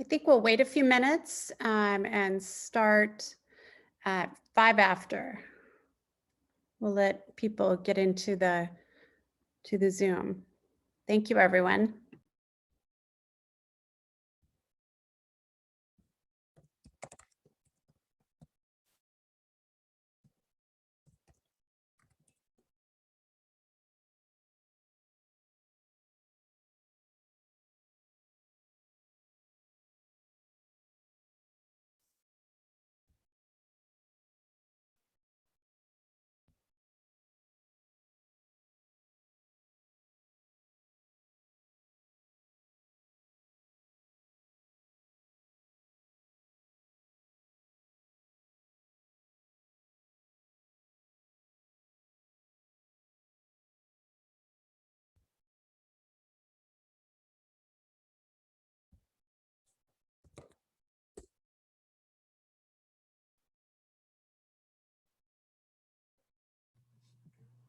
I think we'll wait a few minutes and start at 5 after. We'll let people get into the Zoom. Thank you, everyone.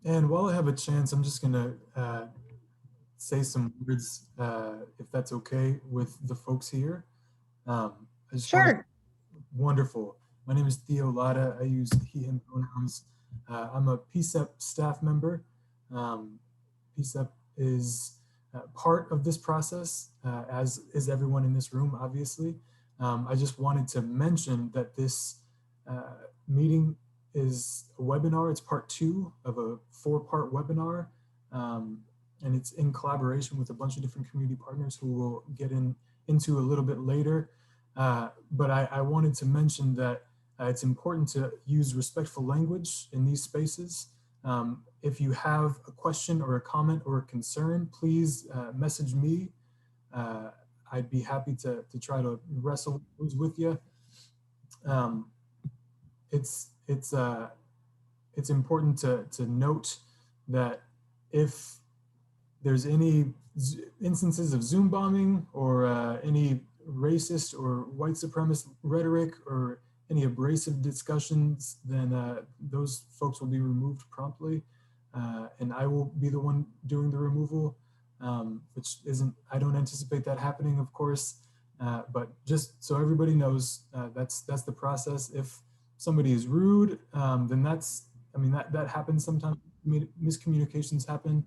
And while I have a chance, I'm just going to say some words, if that's okay with the folks here. Sure. Wonderful. My name is Theo Lada. I use he, him pronouns. I'm a PCCEP staff member. PCCEP is part of this process, as is everyone in this room, obviously. I just wanted to mention that this meeting is a webinar. It's part 2 of a 4-part webinar. And it's in collaboration with a bunch of different community partners who we'll get into a little bit later. But I wanted to mention that it's important to use respectful language in these spaces. If you have a question or a comment or a concern, please message me. I'd be happy to try to wrestle with you. It's important to note that if there's any instances of Zoom bombing or any racist or white supremacist rhetoric or any abrasive discussions, then those folks will be removed promptly. And I will be the one doing the removal, which isn't, I don't anticipate that happening, of course, but just so everybody knows, that's the process. If somebody is rude, then that's, I mean, that happens sometimes. Miscommunications happen,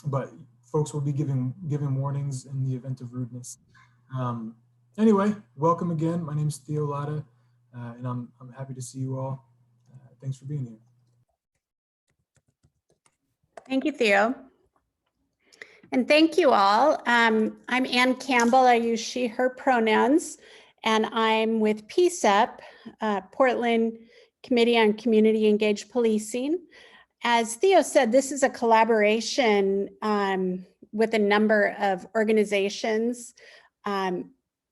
but folks will be giving warnings in the event of rudeness. Anyway, welcome again. My name is Theo Lada, and I'm happy to see you all. Thanks for being here. Thank you, Theo. And thank you all. I'm Ann Campbell. I use she, her pronouns, and I'm with PCCEP, Portland Committee on Community Engaged Policing. As Theo said, this is a collaboration with a number of organizations,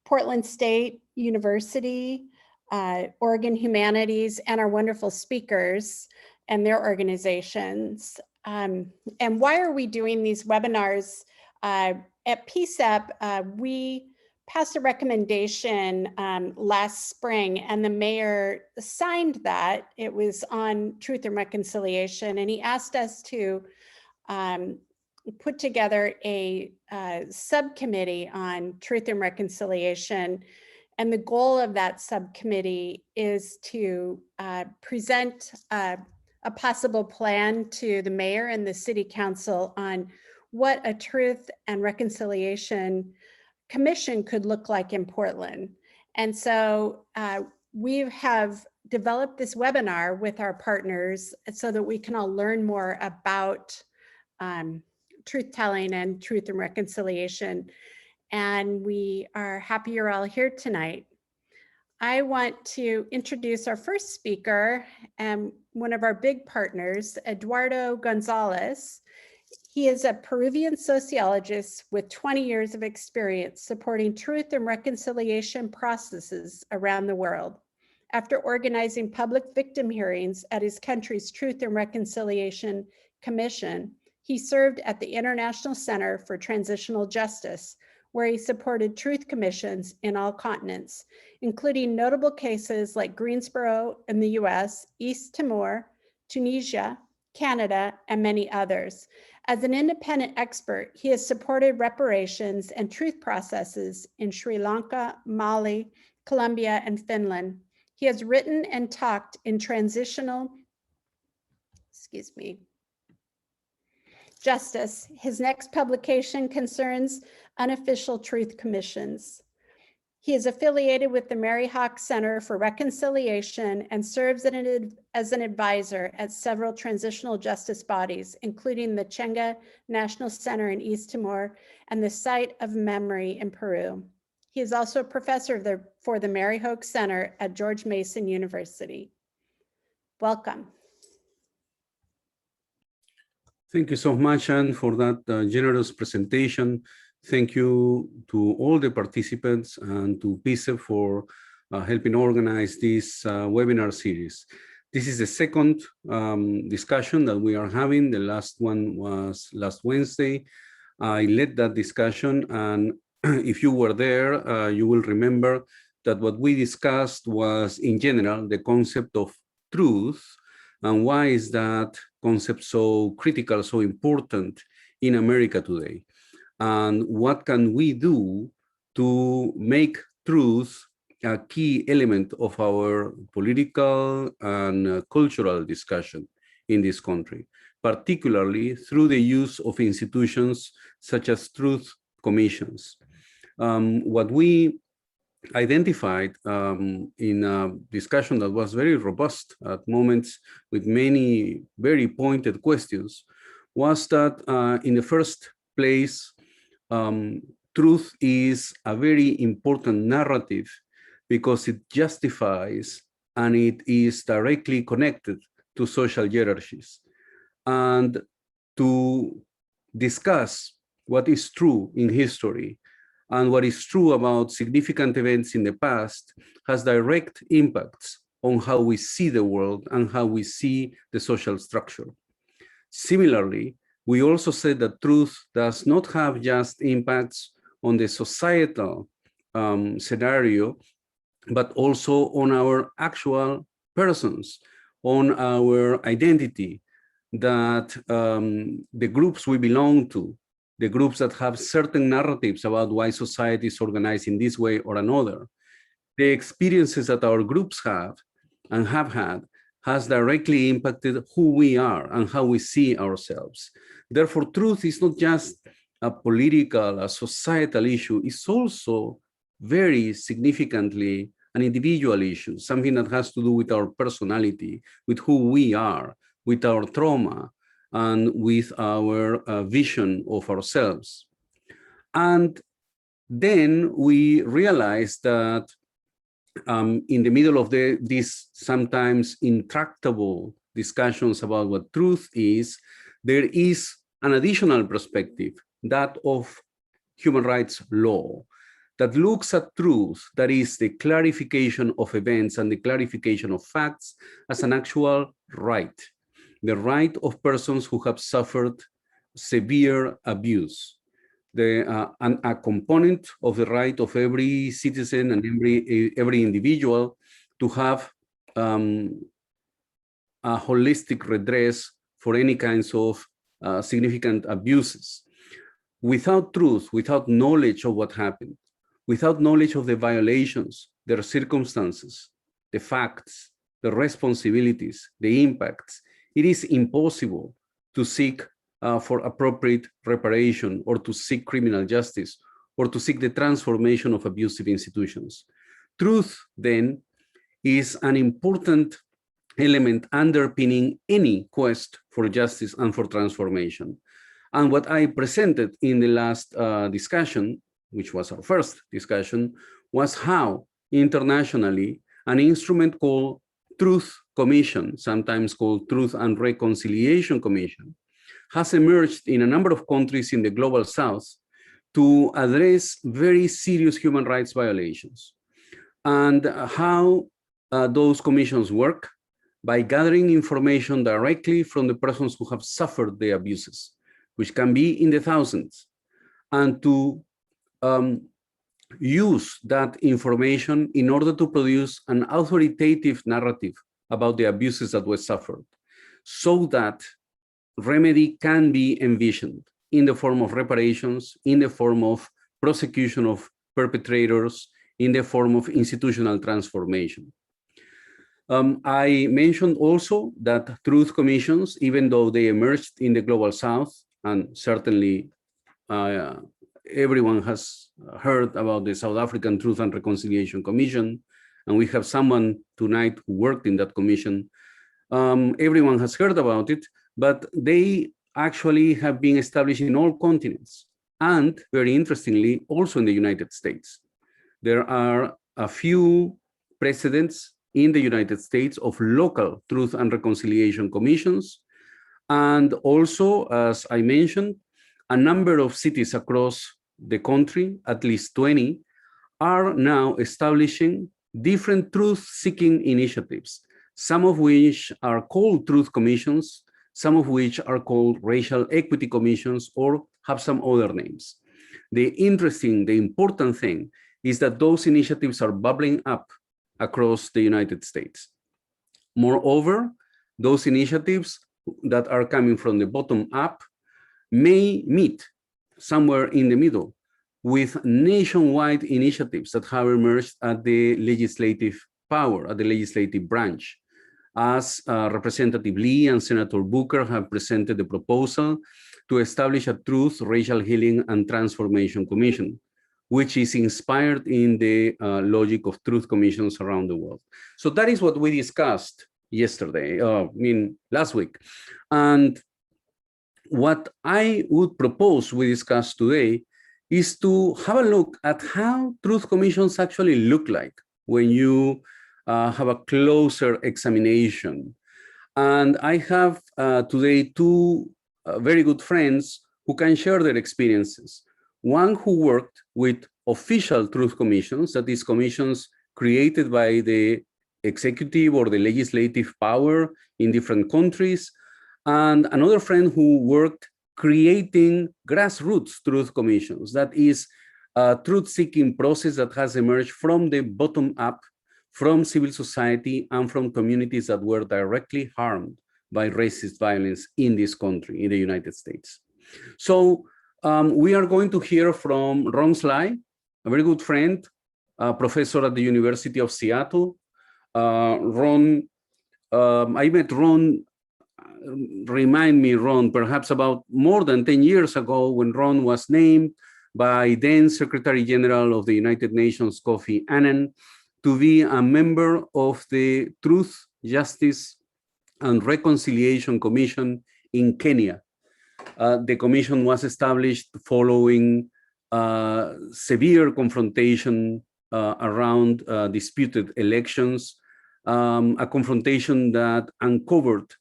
Portland State University, Oregon Humanities, and our wonderful speakers and their organizations. And why are we doing these webinars? At PCCEP, we passed a recommendation last spring, and the mayor signed that. It was on Truth and Reconciliation, and he asked us to put together a subcommittee on Truth and Reconciliation. And the goal of that subcommittee is to present a possible plan to the mayor and the city council on what a Truth and Reconciliation Commission could look like in Portland. And so we have developed this webinar with our partners so that we can all learn more about truth telling and truth and reconciliation. And we are happy you're all here tonight. I want to introduce our first speaker and one of our big partners, Eduardo Gonzalez. He is a Peruvian sociologist with 20 years of experience supporting truth and reconciliation processes around the world. After organizing public victim hearings at his country's Truth and Reconciliation Commission, he served at the International Center for Transitional Justice, where he supported truth commissions in all continents, including notable cases like Greensboro in the US, East Timor, Tunisia, Canada, and many others. As an independent expert, he has supported reparations and truth processes in Sri Lanka, Mali, Colombia, and Finland. He has written and talked in transitional, justice. His next publication concerns unofficial truth commissions. He is affiliated with the Mary Hawk Center for Reconciliation and serves as an advisor at several transitional justice bodies, including the Chenga National Center in East Timor and the Site of Memory in Peru. He is also a professor for the Mary Hawk Center at George Mason University. Welcome. Thank you so much, Anne, for that generous presentation. Thank you to all the participants and to PCCEP for helping organize this webinar series. This is the second discussion that we are having. The last one was last Wednesday. I led that discussion, and if you were there, you will remember that what we discussed was, in general, the concept of truth, and why is that concept so critical, so important in America today? And what can we do to make truth a key element of our political and cultural discussion in this country, particularly through the use of institutions such as truth commissions. What we identified in a discussion that was very robust at moments with many very pointed questions was that in the first place, truth is a very important narrative because it justifies and it is directly connected to social hierarchies. And to discuss what is true in history and what is true about significant events in the past has direct impacts on how we see the world and how we see the social structure. Similarly, we also said that truth does not have just impacts on the societal scenario, but also on our actual persons, on our identity, that the groups we belong to, the groups that have certain narratives about why society is organized in this way or another, the experiences that our groups have and have had has directly impacted who we are and how we see ourselves. Therefore, truth is not just a political, a societal issue, it's also very significantly an individual issue, something that has to do with our personality, with who we are, with our trauma, and with our vision of ourselves. And then we realized that in the middle of these sometimes intractable discussions about what truth is, there is an additional perspective, that of human rights law, that looks at truth, that is the clarification of events and the clarification of facts as an actual right, the right of persons who have suffered severe abuse, a component of the right of every citizen and every individual to have a holistic redress for any kinds of significant abuses. Without truth, without knowledge of what happened, without knowledge of the violations, their circumstances, the facts, the responsibilities, the impacts, it is impossible to seek for appropriate reparation or to seek criminal justice or to seek the transformation of abusive institutions. Truth, then, is an important element underpinning any quest for justice and for transformation. And what I presented in the last discussion, which was our first discussion, was how internationally an instrument called Truth Commission, sometimes called Truth and Reconciliation Commission, has emerged in a number of countries in the global south to address very serious human rights violations. And how those commissions work by gathering information directly from the persons who have suffered the abuses, which can be in the thousands, and to use that information in order to produce an authoritative narrative about the abuses that were suffered, so that remedy can be envisioned in the form of reparations, in the form of prosecution of perpetrators, in the form of institutional transformation. I mentioned also that truth commissions, even though they emerged in the Global South, and certainly everyone has heard about the South African Truth and Reconciliation Commission, and we have someone tonight who worked in that commission. Everyone has heard about it, but they actually have been established in all continents, and very interestingly, also in the United States. There are a few precedents in the United States of local truth and reconciliation commissions. And also, as I mentioned, a number of cities across the country, at least 20, are now establishing different truth-seeking initiatives, some of which are called truth commissions, some of which are called racial equity commissions, or have some other names. The important thing is that those initiatives are bubbling up across the United States. Moreover, those initiatives that are coming from the bottom up may meet somewhere in the middle with nationwide initiatives that have emerged at the legislative power, at the legislative branch. As Representative Lee and Senator Booker have presented the proposal to establish a Truth, Racial Healing, and Transformation Commission, which is inspired in the logic of truth commissions around the world. So that is what we discussed yesterday, last week. And what I would propose we discuss today is to have a look at how truth commissions actually look like when you have a closer examination. And I have today two very good friends who can share their experiences. One who worked with official truth commissions, that is commissions created by the executive or the legislative power in different countries, and another friend who worked creating grassroots truth commissions, that is a truth-seeking process that has emerged from the bottom up, from civil society and from communities that were directly harmed by racist violence in this country, in the United States. So we are going to hear from Ron Sly, a very good friend, professor at the University of Seattle. I met Ron, remind me, Ron, perhaps about more than 10 years ago when Ron was named by then Secretary General of the United Nations, Kofi Annan, to be a member of the Truth, Justice, and Reconciliation Commission in Kenya. The commission was established following severe confrontation around disputed elections, a confrontation that uncovered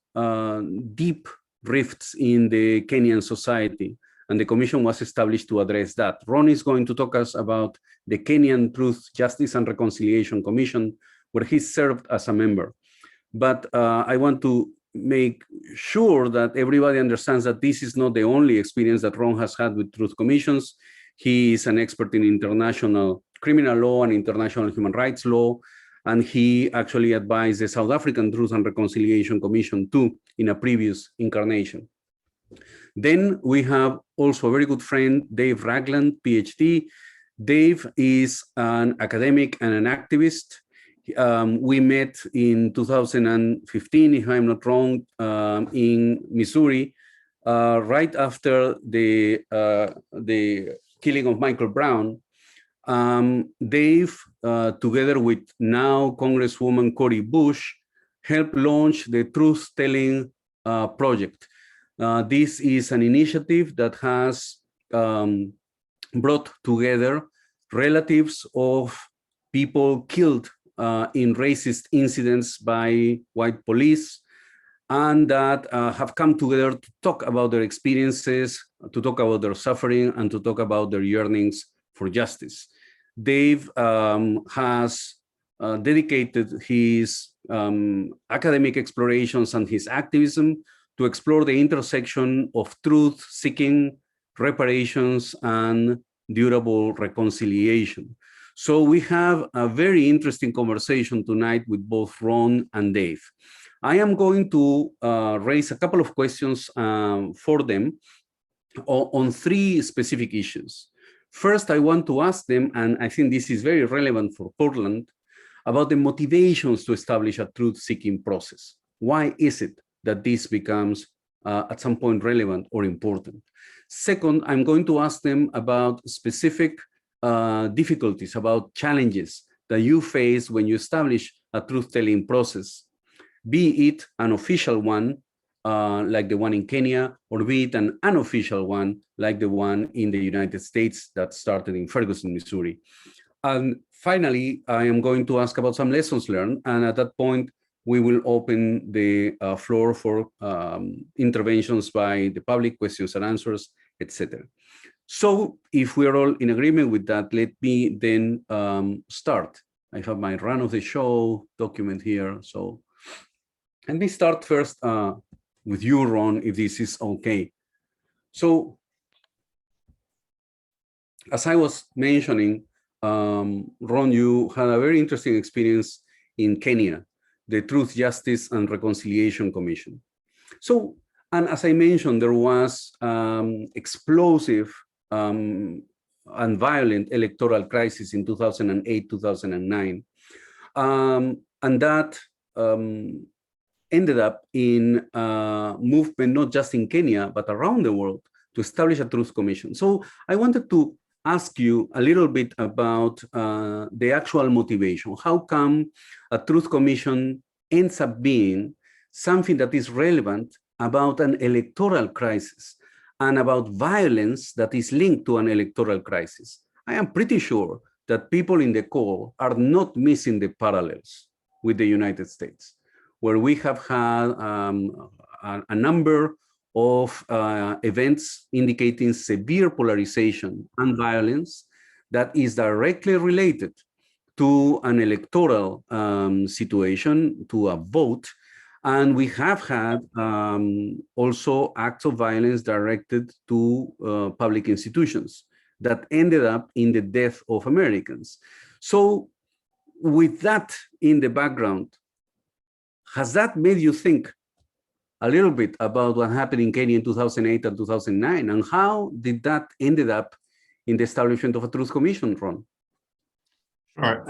deep rifts in the Kenyan society, and the commission was established to address that. Ron is going to talk us about the Kenyan Truth, Justice, and Reconciliation Commission, where he served as a member. But I want to make sure that everybody understands that this is not the only experience that Ron has had with truth commissions. He is an expert in international criminal law and international human rights law, and he actually advised the South African Truth and Reconciliation Commission too in a previous incarnation. Then we have also a very good friend, Dave Ragland, PhD. Dave is an academic and an activist. We met in 2015, if I'm not wrong, in Missouri, right after the killing of Michael Brown. Dave, together with now Congresswoman Cori Bush, helped launch the Truth Telling Project. This is an initiative that has brought together relatives of people killed in racist incidents by white police, and that have come together to talk about their experiences, to talk about their suffering, and to talk about their yearnings for justice. Dave has dedicated his academic explorations and his activism to explore the intersection of truth-seeking, reparations, and durable reconciliation. So we have a very interesting conversation tonight with both Ron and Dave. I am going to raise a couple of questions for them on three specific issues. First, I want to ask them, and I think this is very relevant for Portland, about the motivations to establish a truth-seeking process. Why is it that this becomes at some point relevant or important? Second, I'm going to ask them about specific difficulties, about challenges that you face when you establish a truth-telling process, be it an official one, like the one in Kenya, or be it an unofficial one, like the one in the United States that started in Ferguson, Missouri. And finally, I am going to ask about some lessons learned. And at that point, we will open the floor for interventions by the public, questions and answers, etc. So if we're all in agreement with that, let me then start. I have my run of the show document here. So let me start first with you, Ron, if this is okay. So as I was mentioning, Ron, you had a very interesting experience in Kenya, the Truth, Justice, and Reconciliation Commission. So, and as I mentioned, there was explosive and violent electoral crisis in 2008, 2009. And that ended up in a movement, not just in Kenya, but around the world to establish a Truth Commission. So I wanted to ask you a little bit about the actual motivation. How come a Truth Commission ends up being something that is relevant about an electoral crisis and about violence that is linked to an electoral crisis? I am pretty sure that people in the call are not missing the parallels with the United States, where we have had a number of events indicating severe polarization and violence that is directly related to an electoral situation, to a vote. And we have had also acts of violence directed to public institutions that ended up in the death of Americans. So with that in the background, has that made you think a little bit about what happened in Kenya in 2008 and 2009, and how did that ended up in the establishment of a Truth Commission, Ron? Sure.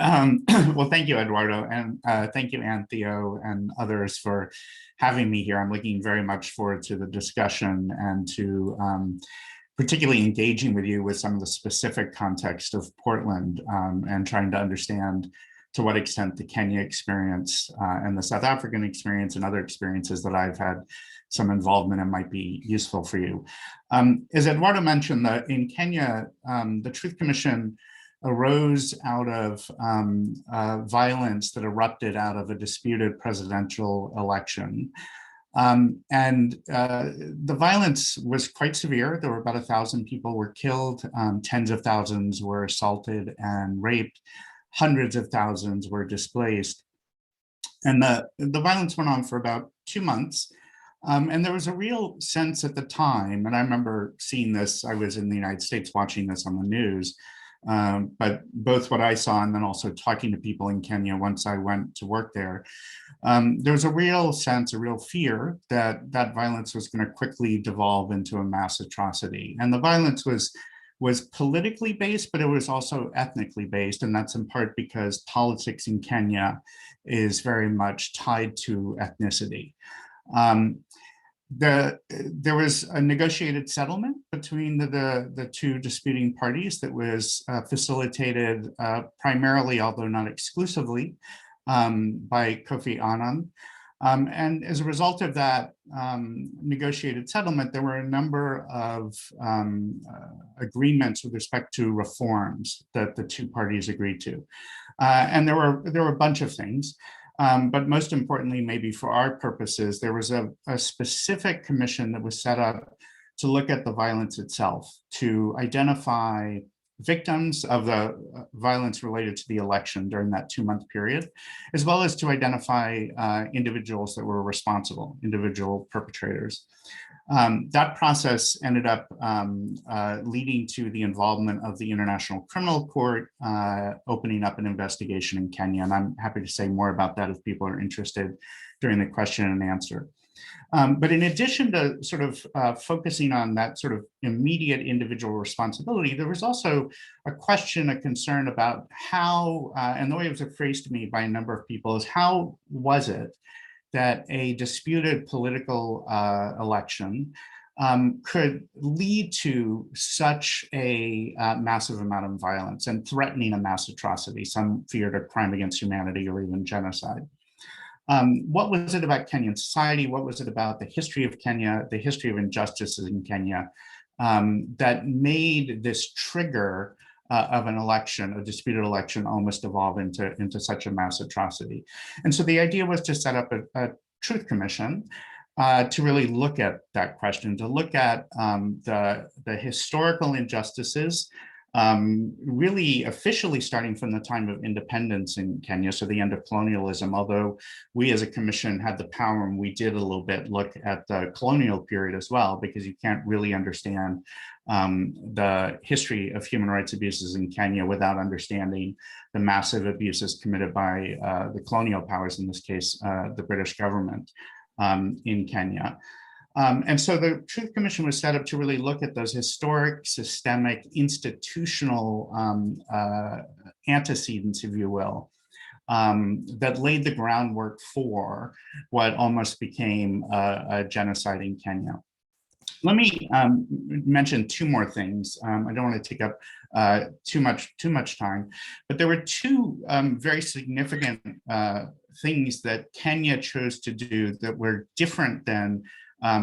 Well, thank you, Eduardo, and thank you, Ann, Theo, and others for having me here. I'm looking very much forward to the discussion and to particularly engaging with you with some of the specific context of Portland and trying to understand to what extent the Kenya experience and the South African experience and other experiences that I've had some involvement in might be useful for you. As Eduardo mentioned, in Kenya, the Truth Commission arose out of violence that erupted out of a disputed presidential election. The violence was quite severe. There were about 1,000 people were killed, tens of thousands were assaulted and raped. Hundreds of thousands were displaced. And the violence went on for about 2 months. And there was a real sense at the time, and I remember seeing this, I was in the United States watching this on the news, but both what I saw and then also talking to people in Kenya once I went to work there, there was a real sense, a real fear that that violence was going to quickly devolve into a mass atrocity. And the violence was politically based, but it was also ethnically based. And that's in part because politics in Kenya is very much tied to ethnicity. There was a negotiated settlement between the two disputing parties that was facilitated primarily, although not exclusively, by Kofi Annan. And as a result of that negotiated settlement, there were a number of agreements with respect to reforms that the two parties agreed to. And there were a bunch of things, but most importantly, maybe for our purposes, there was a specific commission that was set up to look at the violence itself, to identify victims of the violence related to the election during that 2-month period, as well as to identify individuals that were responsible, individual perpetrators. That process ended up leading to the involvement of the International Criminal Court, opening up an investigation in Kenya. And I'm happy to say more about that if people are interested during the question and answer. But in addition to sort of focusing on that sort of immediate individual responsibility, there was also a question, a concern about how, and the way it was phrased to me by a number of people is, how was it that a disputed political election could lead to such a massive amount of violence and threatening a mass atrocity, some feared a crime against humanity or even genocide. What was it about Kenyan society? What was it about the history of Kenya, the history of injustices in Kenya, that made this trigger of an election, a disputed election, almost evolve into such a mass atrocity? And so the idea was to set up a truth commission to really look at that question, to look at the historical injustices, really officially starting from the time of independence in Kenya, so the end of colonialism, although we as a commission had the power and we did a little bit look at the colonial period as well, because you can't really understand the history of human rights abuses in Kenya without understanding the massive abuses committed by the colonial powers, in this case, the British government in Kenya. And so the Truth Commission was set up to really look at those historic, systemic, institutional antecedents, if you will, that laid the groundwork for what almost became a genocide in Kenya. Let me mention two more things. I don't want to take up too much time, but there were two very significant things that Kenya chose to do that were different than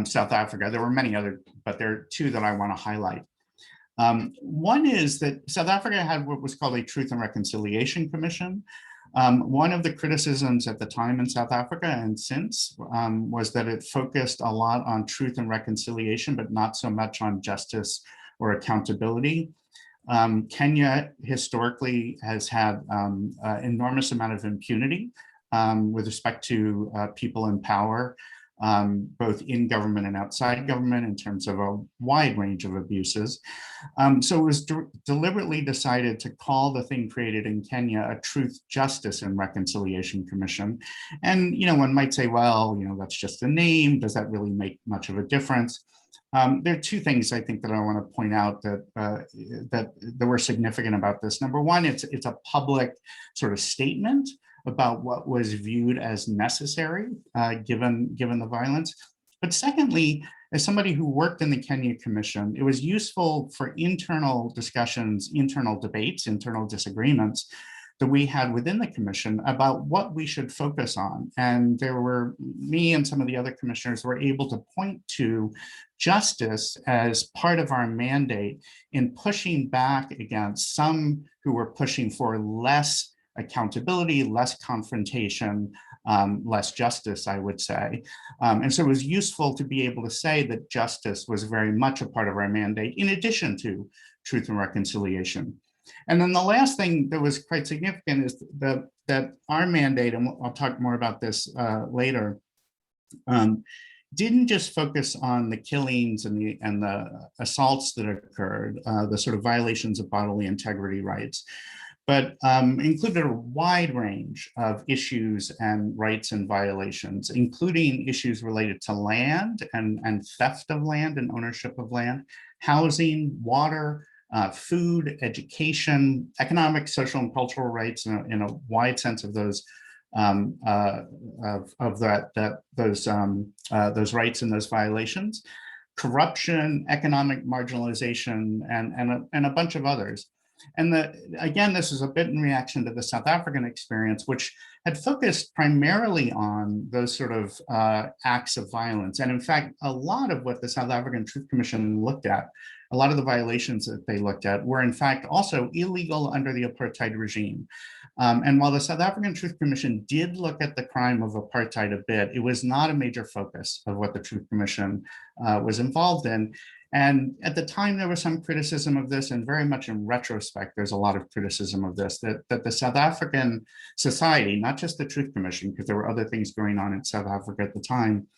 South Africa. There were many other, but there are two that I want to highlight. One is that South Africa had what was called a Truth and Reconciliation Commission. One of the criticisms at the time in South Africa and since was that it focused a lot on truth and reconciliation, but not so much on justice or accountability. Kenya historically has had an enormous amount of impunity with respect to people in power, both in government and outside government, in terms of a wide range of abuses. So it was deliberately decided to call the thing created in Kenya a Truth, Justice, and Reconciliation Commission. And, one might say, well, that's just a name. Does that really make much of a difference? There are two things I think that I want to point out that were significant about this. Number one, it's a public sort of statement about what was viewed as necessary given the violence. But secondly, as somebody who worked in the Kenya Commission, it was useful for internal discussions, internal debates, internal disagreements that we had within the commission about what we should focus on. And there were, me and some of the other commissioners were able to point to justice as part of our mandate in pushing back against some who were pushing for less accountability, less confrontation, less justice, I would say. And so it was useful to be able to say that justice was very much a part of our mandate, in addition to truth and reconciliation. And then the last thing that was quite significant is that our mandate, and I'll talk more about this later, didn't just focus on the killings and the assaults that occurred, the sort of violations of bodily integrity rights, but included a wide range of issues and rights and violations, including issues related to land and theft of land and ownership of land, housing, water, food, education, economic, social, and cultural rights in a wide sense of those those rights and those violations, corruption, economic marginalization, and a bunch of others. And again, this is a bit in reaction to the South African experience, which had focused primarily on those sort of acts of violence. And in fact, a lot of what the South African Truth Commission looked at a lot of the violations that they looked at were in fact also illegal under the apartheid regime. And while the South African Truth Commission did look at the crime of apartheid a bit, it was not a major focus of what the Truth Commission was involved in. And at the time, there was some criticism of this, and very much in retrospect, there's a lot of criticism of this, that the South African society, not just the Truth Commission, because there were other things going on in South Africa at the time,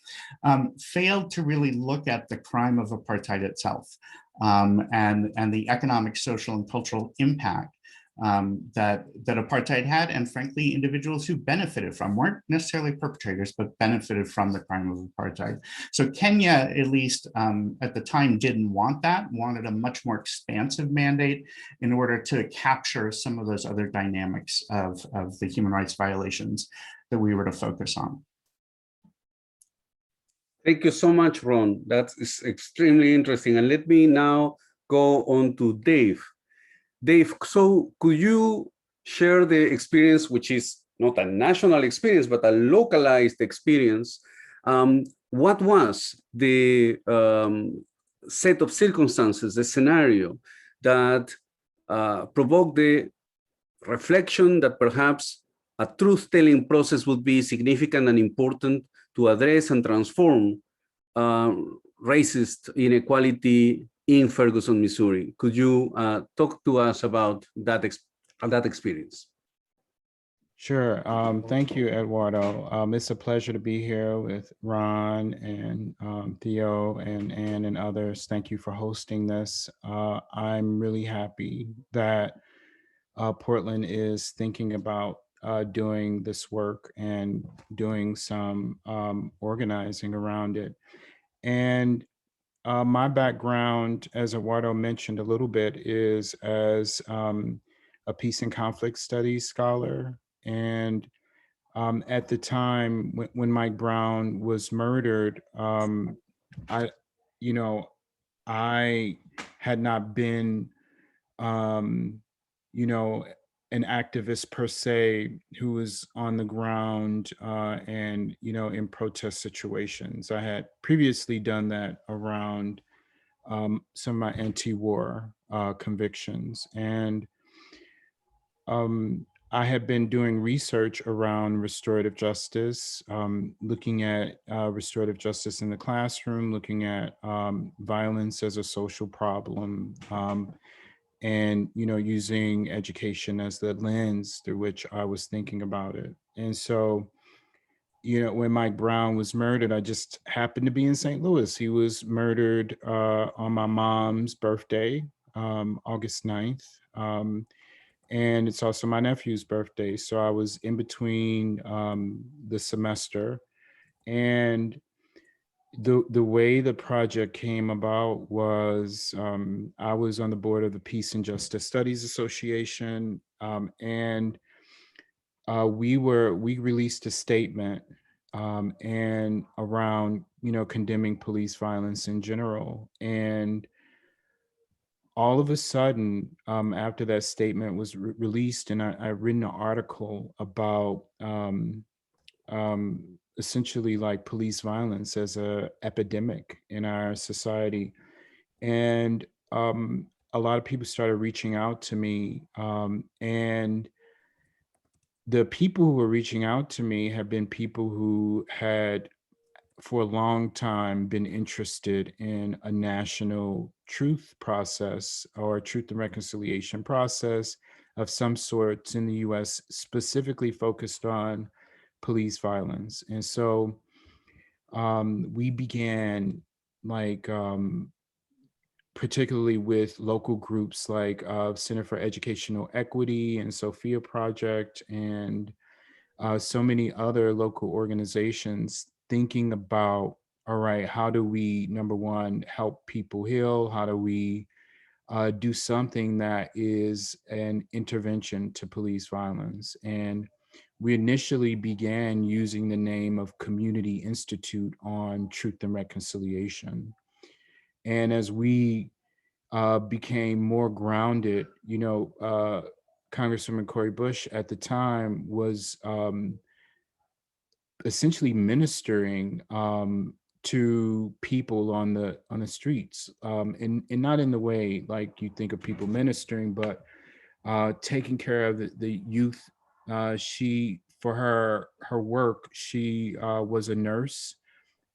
failed to really look at the crime of apartheid itself and the economic, social, and cultural impact that apartheid had, and frankly, individuals who benefited from, weren't necessarily perpetrators, but benefited from the crime of apartheid. So Kenya, at least at the time, didn't want that, wanted a much more expansive mandate in order to capture some of those other dynamics of the human rights violations that we were to focus on. Thank you so much, Ron. That is extremely interesting. And let me now go on to Dave. Dave, so could you share the experience, which is not a national experience, but a localized experience? What was the set of circumstances, the scenario that provoked the reflection that perhaps a truth-telling process would be significant and important to address and transform racist inequality in Ferguson, Missouri? Could you talk to us about that experience? Sure. Thank you, Eduardo. It's a pleasure to be here with Ron and Theo and Ann and others. Thank you for hosting this. I'm really happy that Portland is thinking about doing this work and doing some organizing around it. And my background, as Eduardo mentioned a little bit, is as a peace and conflict studies scholar. And at the time when Mike Brown was murdered, I had not been, an activist per se who was on the ground and, in protest situations. I had previously done that around some of my anti-war convictions. And I have been doing research around restorative justice, looking at restorative justice in the classroom, looking at violence as a social problem, and using education as the lens through which I was thinking about it. And so, when Mike Brown was murdered, I just happened to be in St. Louis. He was murdered on my mom's birthday, August 9th. And it's also my nephew's birthday. So I was in between the semester. And the way the project came about was I was on the board of the Peace and Justice Studies Association, and we released a statement and around condemning police violence in general. And all of a sudden, after that statement was released, and I've written an article about essentially like police violence as a epidemic in our society. And a lot of people started reaching out to me, and the people who were reaching out to me have been people who had for a long time been interested in a national truth process or truth and reconciliation process of some sorts in the US, specifically focused on police violence. And so we began particularly with local groups like Center for Educational Equity and Sophia Project and so many other local organizations thinking about, all right, how do we, number one, help people heal? How do we do something that is an intervention to police violence? And we initially began using the name of Community Institute on Truth and Reconciliation. And as we became more grounded, Congresswoman Cori Bush at the time was essentially ministering to people on the streets, and not in the way like you think of people ministering, but taking care of the youth. She, for her work, she was a nurse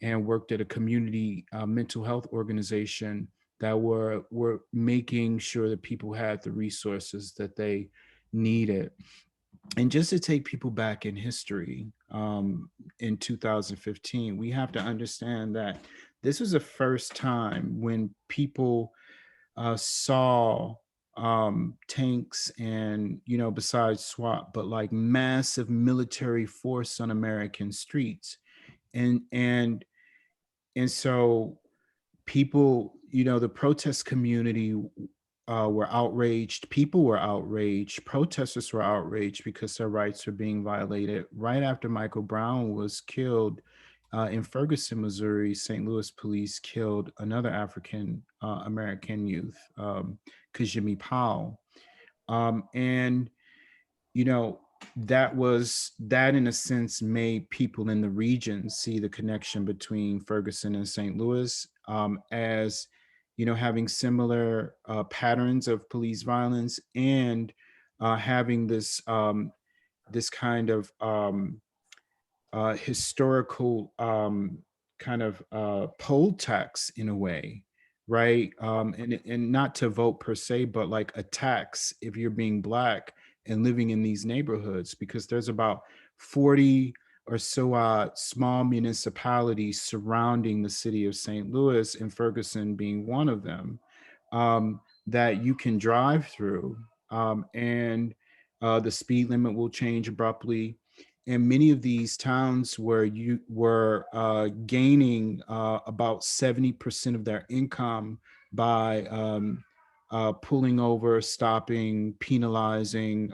and worked at a community mental health organization that were making sure that people had the resources that they needed. And just to take people back in history, in 2015, we have to understand that this was the first time when people saw tanks and, besides SWAT, but like massive military force on American streets. And so people, the protest community were outraged. People were outraged. Protesters were outraged because their rights were being violated. Right after Michael Brown was killed in Ferguson, Missouri, St. Louis police killed another African American youth, Kajimi Powell. And that in a sense made people in the region see the connection between Ferguson and St. Louis, as having similar patterns of police violence, and having this kind of historical kind of poll tax in a way, right? And not to vote per se, but like a tax if you're being Black and living in these neighborhoods, because there's about 40 or so small municipalities surrounding the city of St. Louis, and Ferguson being one of them, that you can drive through, and the speed limit will change abruptly. And many of these towns where you were gaining about 70% of their income by pulling over, stopping, penalizing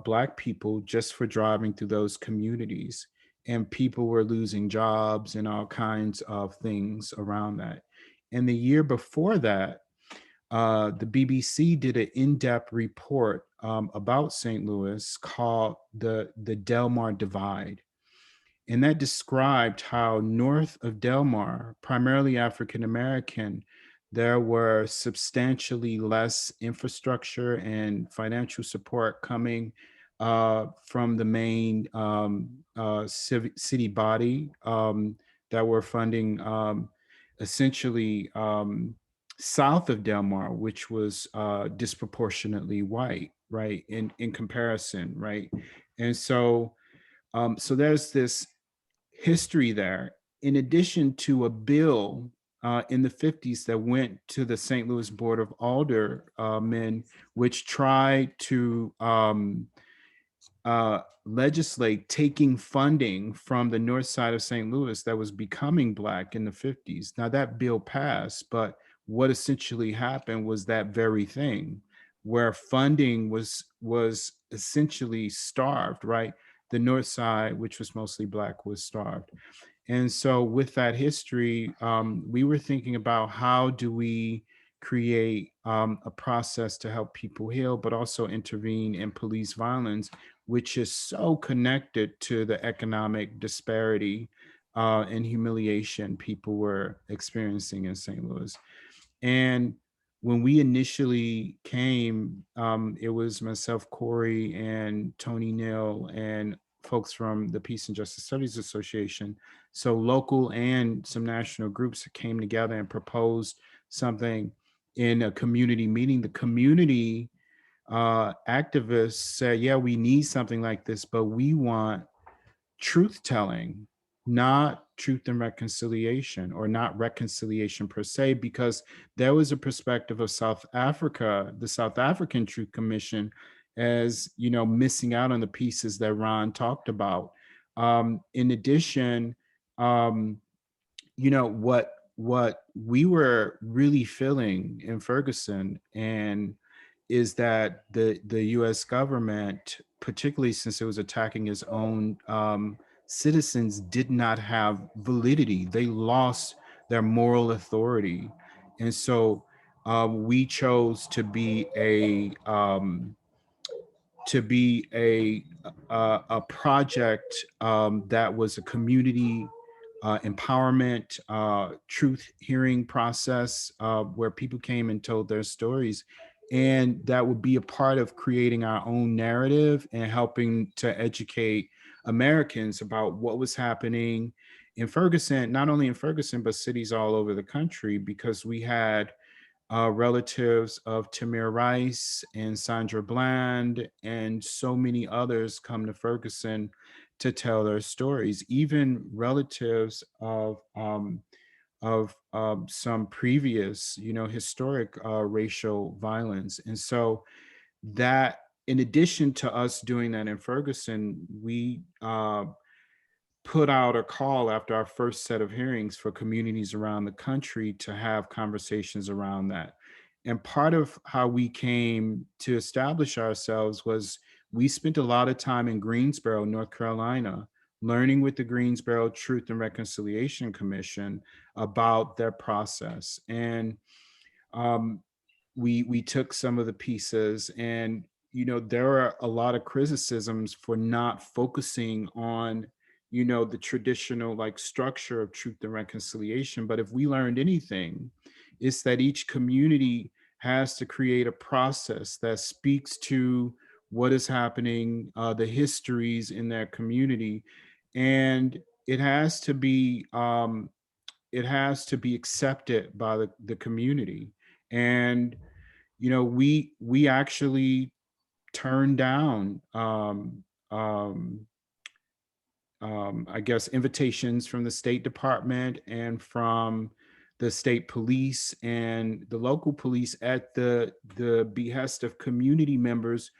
Black people just for driving through those communities. And people were losing jobs and all kinds of things around that. And the year before that, the BBC did an in-depth report about St. Louis called the Delmar Divide. And that described how north of Delmar, primarily African American, there were substantially less infrastructure and financial support coming from the main city body that were funding essentially south of Delmar, which was disproportionately white, right, in comparison, right? And so so there's this history there, in addition to a bill in the 50s that went to the St. Louis Board of Aldermen, which tried to legislate taking funding from the north side of St. Louis that was becoming Black in the 50s. Now that bill passed, but what essentially happened was that very thing, where funding was essentially starved, right? The north side, which was mostly Black, was starved. And so with that history, we were thinking about how do we create a process to help people heal, but also intervene in police violence, which is so connected to the economic disparity and humiliation people were experiencing in St. Louis. And when we initially came, it was myself, Corey, and Tony Neal, and folks from the Peace and Justice Studies Association. So local and some national groups came together and proposed something in a community meeting. The community activists said, yeah, we need something like this, but we want truth telling, not truth and reconciliation, or not reconciliation per se, because there was a perspective of South Africa, the South African Truth Commission, as missing out on the pieces that Ron talked about. In addition, what we were really feeling in Ferguson and is that the U.S. government, particularly since it was attacking its own citizens, did not have validity. They lost their moral authority, and so we chose to be a project that was a community empowerment, truth hearing process where people came and told their stories. And that would be a part of creating our own narrative and helping to educate Americans about what was happening in Ferguson, not only in Ferguson, but cities all over the country, because we had relatives of Tamir Rice and Sandra Bland and so many others come to Ferguson to tell their stories, even relatives of some previous, historic racial violence. And so that, in addition to us doing that in Ferguson, we put out a call after our first set of hearings for communities around the country to have conversations around that. And part of how we came to establish ourselves was we spent a lot of time in Greensboro, North Carolina, learning with the Greensboro Truth and Reconciliation Commission about their process. And we took some of the pieces, and there are a lot of criticisms for not focusing on the traditional structure of truth and reconciliation. But if we learned anything, it's that each community has to create a process that speaks to what is happening, the histories in their community, and it has to be accepted by the community. And we actually turned down I guess invitations from the State Department and from the state police and the local police at the behest of community members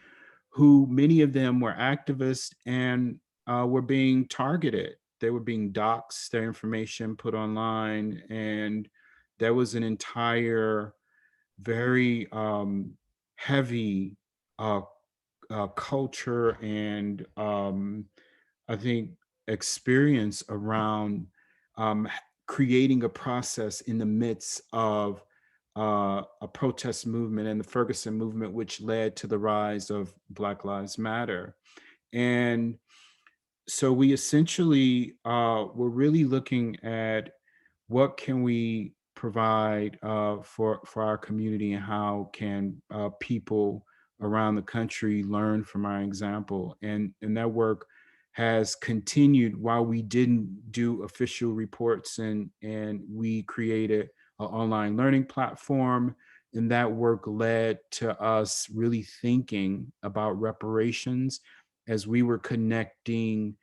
who, many of them were activists and were being targeted. They were being doxxed, their information put online, and there was an entire very heavy culture and I think experience around creating a process in the midst of a protest movement and the Ferguson movement, which led to the rise of Black Lives Matter. And so we essentially were really looking at what can we provide for our community, and how can people around the country learn from our example. And that work has continued while we didn't do official reports, and we created an online learning platform. And that work led to us really thinking about reparations as we were connecting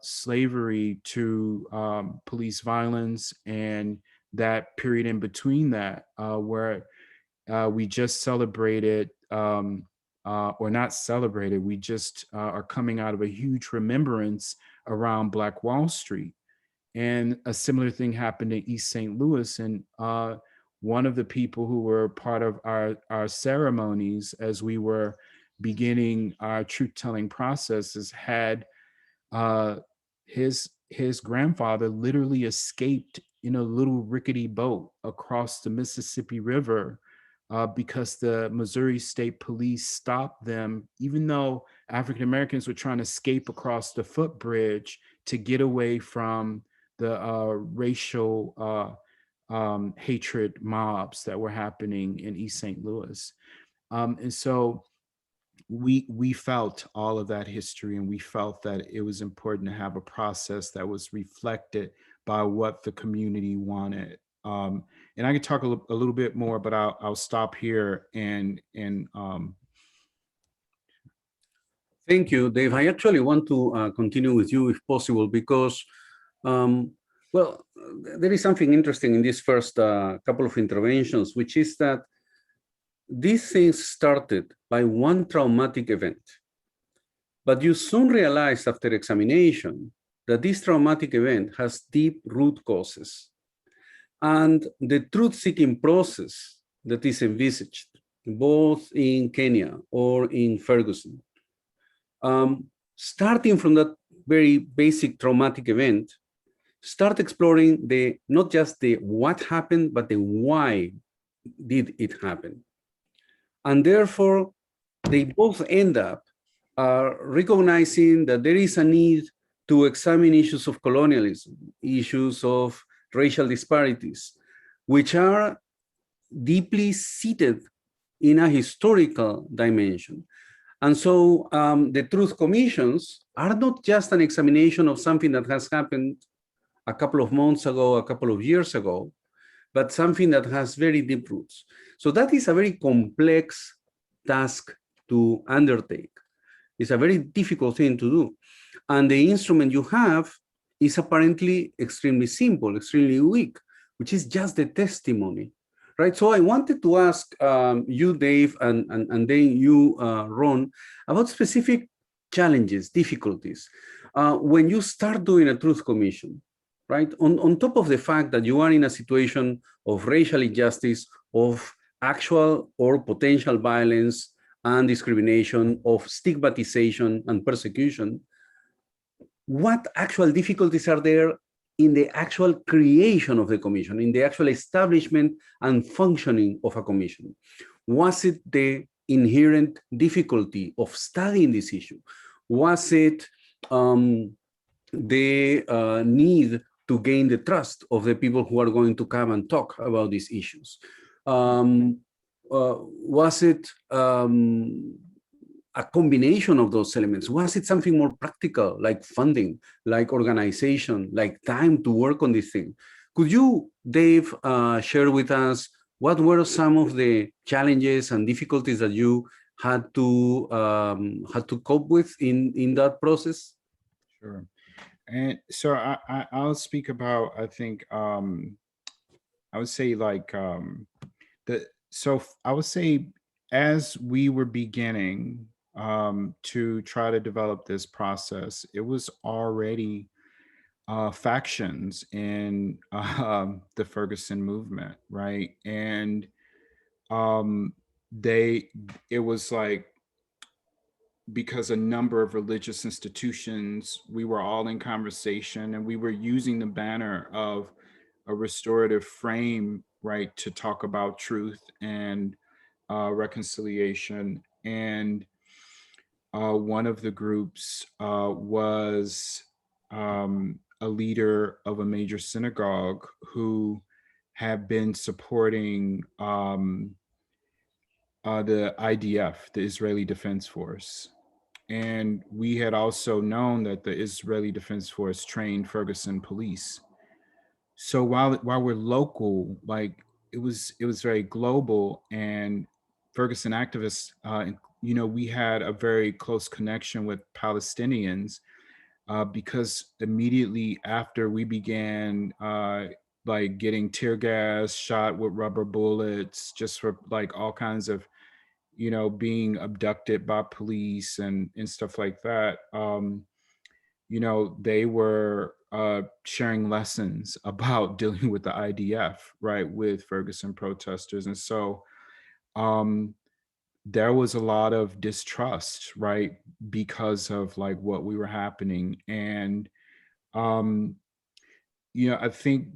slavery to police violence, and that period in between that where we just celebrated or not celebrated, we just are coming out of a huge remembrance around Black Wall Street. And a similar thing happened in East St. Louis. And one of the people who were part of our ceremonies as we were beginning our truth-telling processes had his grandfather literally escaped in a little rickety boat across the Mississippi River because the Missouri State Police stopped them, even though African Americans were trying to escape across the footbridge to get away from the racial hatred mobs that were happening in East St. Louis. And so we felt all of that history, and we felt that it was important to have a process that was reflected by what the community wanted. And I could talk a little bit more, but I'll stop here and Thank you, Dave. I actually want to continue with you if possible, because, well, there is something interesting in this first couple of interventions, which is that these things started by one traumatic event. But you soon realize after examination that this traumatic event has deep root causes. And the truth-seeking process that is envisaged, both in Kenya or in Ferguson, starting from that very basic traumatic event, start exploring not just the what happened, but the why did it happen. And therefore, they both end up recognizing that there is a need to examine issues of colonialism, issues of racial disparities, which are deeply seated in a historical dimension. And so the truth commissions are not just an examination of something that has happened a couple of months ago, a couple of years ago, but something that has very deep roots. So that is a very complex task to undertake. It's a very difficult thing to do. And the instrument you have is apparently extremely simple, extremely weak, which is just the testimony, right? So I wanted to ask you, Dave, and then you, Ron, about specific challenges, difficulties. When you start doing a truth commission, right? On top of the fact that you are in a situation of racial injustice, of actual or potential violence and discrimination, of stigmatization and persecution, what actual difficulties are there in the actual creation of the commission, in the actual establishment and functioning of a commission? Was it the inherent difficulty of studying this issue? Was it the need to gain the trust of the people who are going to come and talk about these issues? Was it a combination of those elements? Was it something more practical, like funding, like organization, like time to work on this thing? Could you, Dave, share with us what were some of the challenges and difficulties that you had to cope with in that process? Sure. And so I'll speak about, I think, I would say like I would say as we were beginning to try to develop this process, it was already factions in the Ferguson movement, right? And it was like, because a number of religious institutions, we were all in conversation and we were using the banner of a restorative frame, right, to talk about truth and reconciliation. And one of the groups was a leader of a major synagogue who had been supporting the IDF, the Israeli Defense Force. And we had also known that the Israeli Defense Force trained Ferguson police. So while we're local, like it was very global, and Ferguson activists, we had a very close connection with Palestinians because immediately after we began like getting tear gas, shot with rubber bullets, just for like all kinds of, being abducted by police and stuff like that. They were sharing lessons about dealing with the IDF, right, with Ferguson protesters. And so there was a lot of distrust, right, because of like what we were happening. And, I think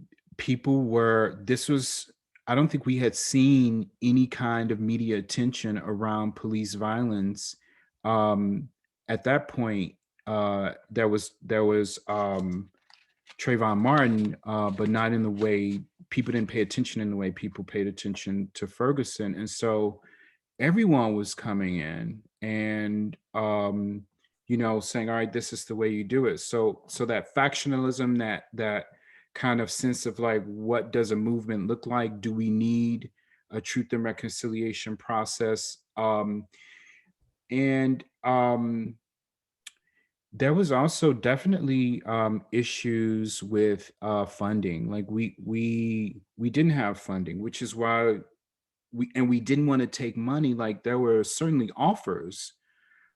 I don't think we had seen any kind of media attention around police violence. At that point, there was Trayvon Martin, but not in the way people didn't pay attention in the way people paid attention to Ferguson. And so everyone was coming in and, saying, all right, this is the way you do it. So that factionalism, that kind of sense of like, what does a movement look like? Do we need a truth and reconciliation process? There was also definitely issues with funding. Like we didn't have funding, which is why we didn't want to take money. Like there were certainly offers,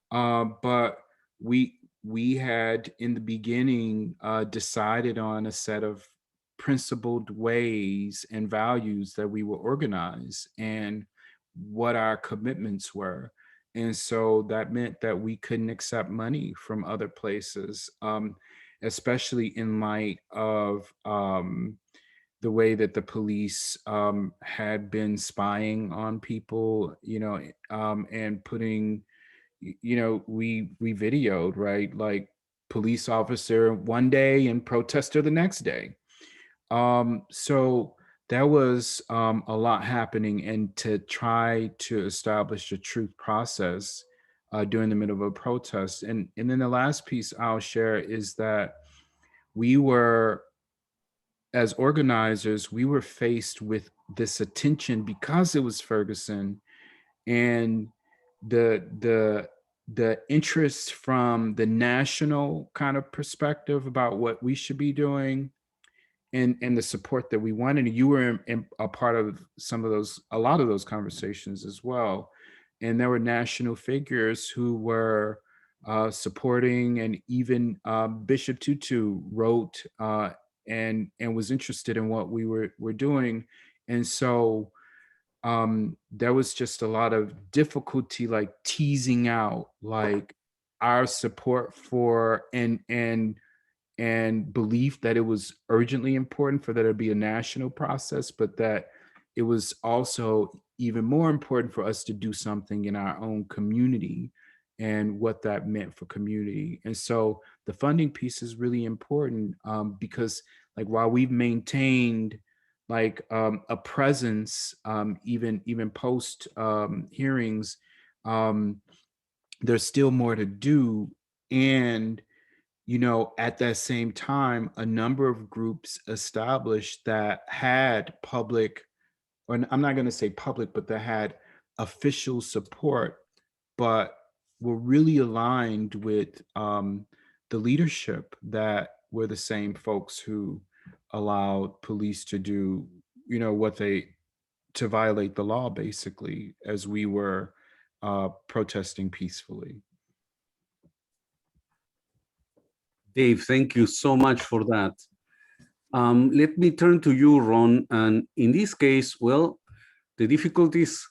but we had in the beginning decided on a set of principled ways and values that we would organize and what our commitments were. And so that meant that we couldn't accept money from other places, especially in light of the way that the police had been spying on people, and putting, we videoed, right? Like police officer one day and protester the next day. So there was a lot happening, and to try to establish a truth process during the middle of a protest. And then the last piece I'll share is that we were, as organizers, we were faced with this attention because it was Ferguson, and the interest from the national kind of perspective about what we should be doing, and the support that we wanted. You were a part of a lot of those conversations as well. And there were national figures who were supporting, and even Bishop Tutu wrote and was interested in what we were doing. And so there was just a lot of difficulty, like teasing out like our support for and belief that it was urgently important for there to be a national process, but that it was also even more important for us to do something in our own community and what that meant for community. And so the funding piece is really important because like while we've maintained like a presence even post hearings, there's still more to do. And you know, at that same time, a number of groups established that had public, or I'm not going to say public, but that had official support, but were really aligned with the leadership that were the same folks who allowed police to do, you know, to violate the law, basically, as we were protesting peacefully. Dave, thank you so much for that. Let me turn to you, Ron. And in this case, well, the difficulties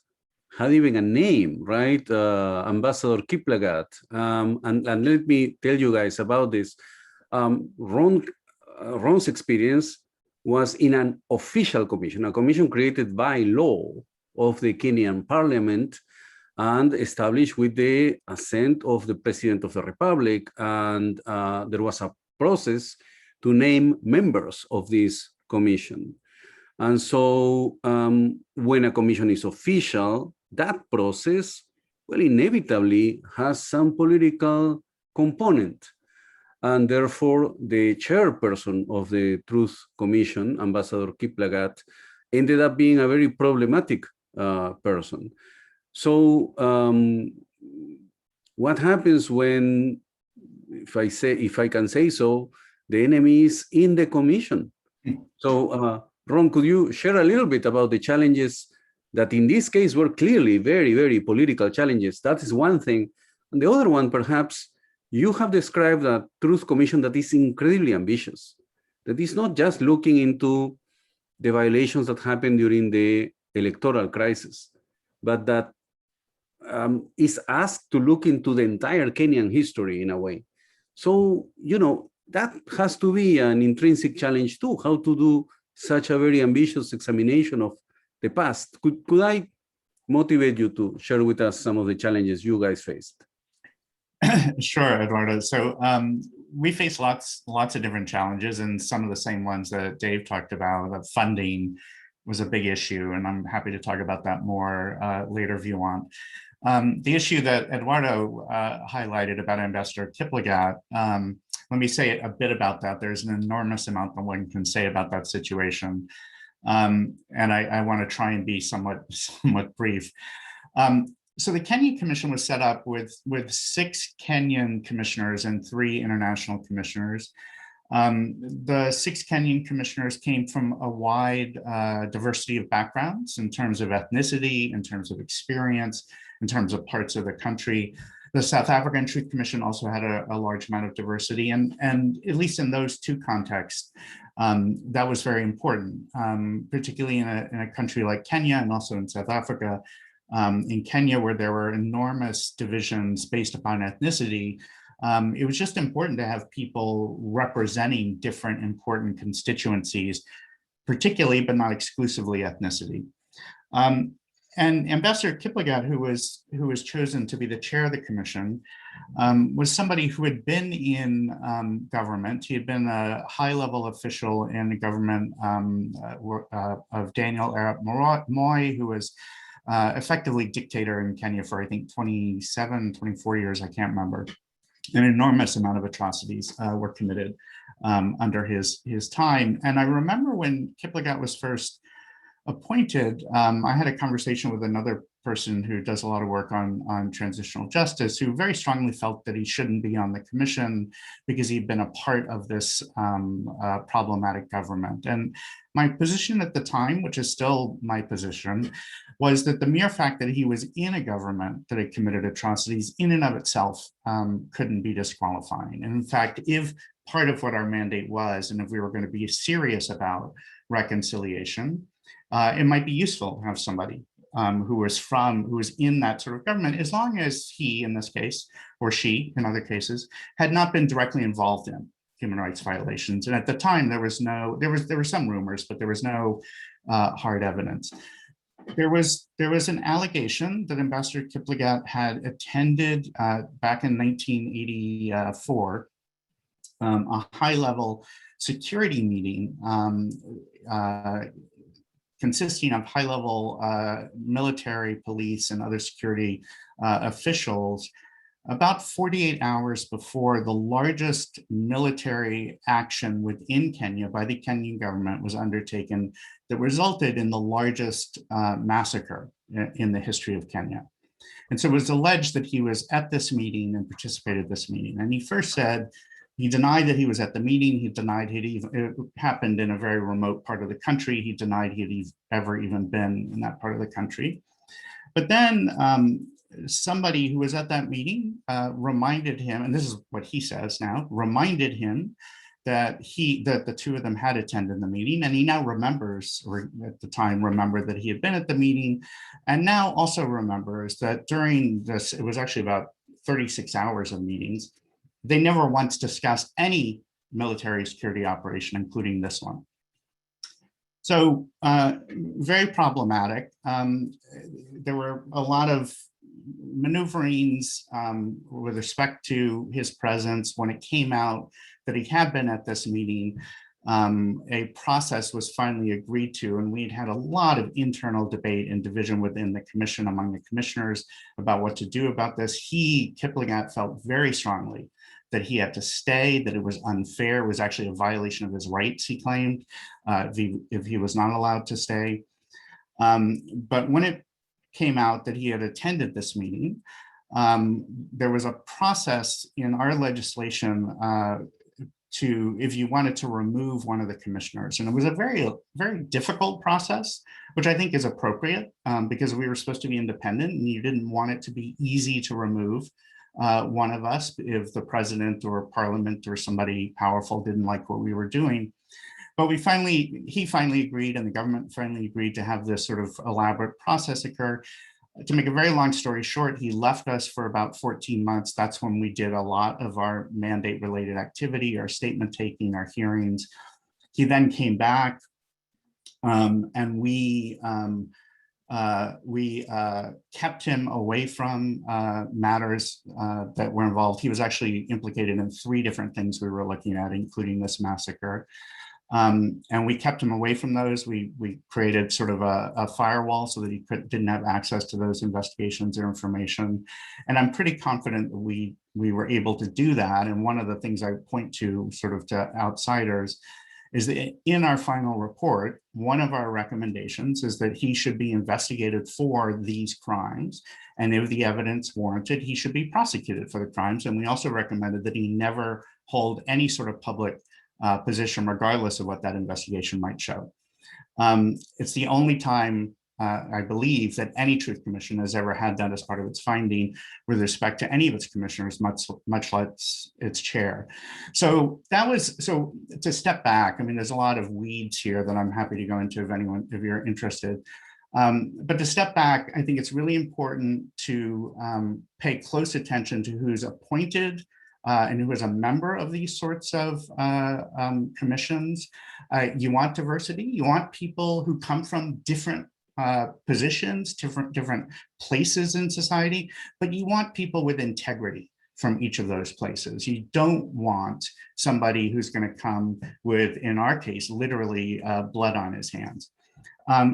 had even a name, right? Ambassador Kiplagat. And let me tell you guys about this. Ron's experience was in an official commission, a commission created by law of the Kenyan Parliament and established with the assent of the President of the Republic. And there was a process to name members of this commission. And so when a commission is official, that process, well, inevitably has some political component. And therefore, the chairperson of the Truth Commission, Ambassador Kiplagat, ended up being a very problematic person. So what happens when, if I can say so, the enemy is in the commission? So Ron, could you share a little bit about the challenges that in this case were clearly very, very political challenges? That is one thing. And the other one, perhaps, you have described a Truth Commission that is incredibly ambitious, that is not just looking into the violations that happened during the electoral crisis, but that is asked to look into the entire Kenyan history in a way. So, you know, that has to be an intrinsic challenge too, how to do such a very ambitious examination of the past. Could I motivate you to share with us some of the challenges you guys faced? Sure, Eduardo. So we face lots of different challenges, and some of the same ones that Dave talked about. Funding was a big issue, and I'm happy to talk about that more later if you want. The issue that Eduardo highlighted about Ambassador Kiplagat, let me say a bit about that. There's an enormous amount that one can say about that situation. And I want to try and be somewhat brief. So the Kenyan Commission was set up with 6 Kenyan commissioners and 3 international commissioners. The 6 Kenyan commissioners came from a wide diversity of backgrounds in terms of ethnicity, in terms of experience, in terms of parts of the country. The South African Truth Commission also had a large amount of diversity, and at least in those 2 contexts, that was very important, particularly in a country like Kenya and also in South Africa. In Kenya, where there were enormous divisions based upon ethnicity, it was just important to have people representing different important constituencies, particularly but not exclusively ethnicity. And Ambassador Kiplagat, who was chosen to be the chair of the commission, was somebody who had been in government. He had been a high-level official in the government of Daniel Arap Moi, who was effectively dictator in Kenya for, I think, 27, 24 years, I can't remember. An enormous amount of atrocities were committed under his time. And I remember when Kiplagat was first appointed, I had a conversation with another person who does a lot of work on transitional justice, who very strongly felt that he shouldn't be on the commission because he'd been a part of this problematic government. And my position at the time, which is still my position, was that the mere fact that he was in a government that had committed atrocities in and of itself couldn't be disqualifying. And in fact, if part of what our mandate was, and if we were going to be serious about reconciliation, it might be useful to have somebody who was in that sort of government, as long as he, in this case, or she, in other cases, had not been directly involved in human rights violations. And at the time, there were some rumors, but there was no hard evidence. There was an allegation that Ambassador Kiplagat had attended back in 1984 a high-level security meeting consisting of high-level military, police, and other security officials about 48 hours before the largest military action within Kenya by the Kenyan government was undertaken that resulted in the largest massacre in the history of Kenya. And so it was alleged that he was at this meeting and participated in this meeting. And he first said, he denied that he was at the meeting. He denied it happened in a very remote part of the country. He denied he'd ever even been in that part of the country. But then somebody who was at that meeting reminded him, and this is what he says now, reminded him that the two of them had attended the meeting, and he now remembers, or at the time remembered, that he had been at the meeting, and now also remembers that during this, it was actually about 36 hours of meetings, they never once discussed any military security operation, including this one. So very problematic. There were a lot of maneuverings with respect to his presence. When it came out that he had been at this meeting, a process was finally agreed to, and we'd had a lot of internal debate and division within the commission among the commissioners about what to do about this. Kiplagat, felt very strongly that he had to stay, that it was unfair, it was actually a violation of his rights, he claimed, if he was not allowed to stay. But when it came out that he had attended this meeting, there was a process in our legislation if you wanted to remove one of the commissioners. And it was a very, very difficult process, which I think is appropriate because we were supposed to be independent and you didn't want it to be easy to remove one of us if the president or parliament or somebody powerful didn't like what we were doing. But he finally agreed, and the government finally agreed to have this sort of elaborate process occur. To make a very long story short, he left us for about 14 months. That's when we did a lot of our mandate related activity, our statement taking, our hearings. He then came back and we kept him away from matters that were involved. He was actually implicated in 3 different things we were looking at, including this massacre. And we kept him away from those. We created sort of a firewall so that he didn't have access to those investigations or information. And I'm pretty confident that we were able to do that. And one of the things I point to sort of to outsiders is that in our final report, one of our recommendations is that he should be investigated for these crimes. And if the evidence warranted, he should be prosecuted for the crimes. And we also recommended that he never hold any sort of public position, regardless of what that investigation might show. It's the only time, I believe, that any Truth Commission has ever had that as part of its finding with respect to any of its commissioners, much less its chair. So to step back, I mean, there's a lot of weeds here that I'm happy to go into if you're interested. But to step back, I think it's really important to pay close attention to who's appointed and who is a member of these sorts of commissions. You want diversity. You want people who come from different positions, different places in society, but you want people with integrity. from each of those places. You don't want somebody who's going to come with, in our case, literally blood on his hands.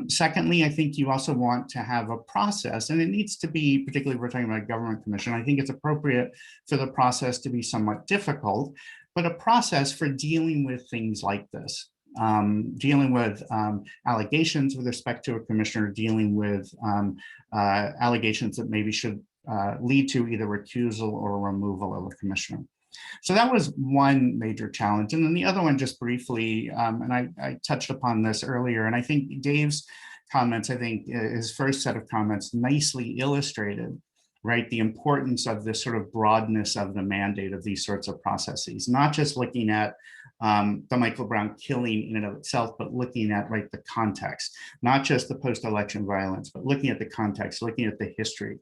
Secondly, I think you also want to have a process, and it needs to be, particularly if we're talking about a government commission, I think it's appropriate for the process to be somewhat difficult, but a process for dealing with things like this. Dealing with allegations with respect to a commissioner, dealing with allegations that maybe should lead to either recusal or removal of a commissioner. So that was one major challenge. And then the other one, just briefly, and I touched upon this earlier, and I think Dave's comments, I think his first set of comments nicely illustrated, right, the importance of this sort of broadness of the mandate of these sorts of processes, not just looking at the Michael Brown killing in and of itself, but looking at, right, the context, not just the post-election violence, but looking at the context, looking at the history.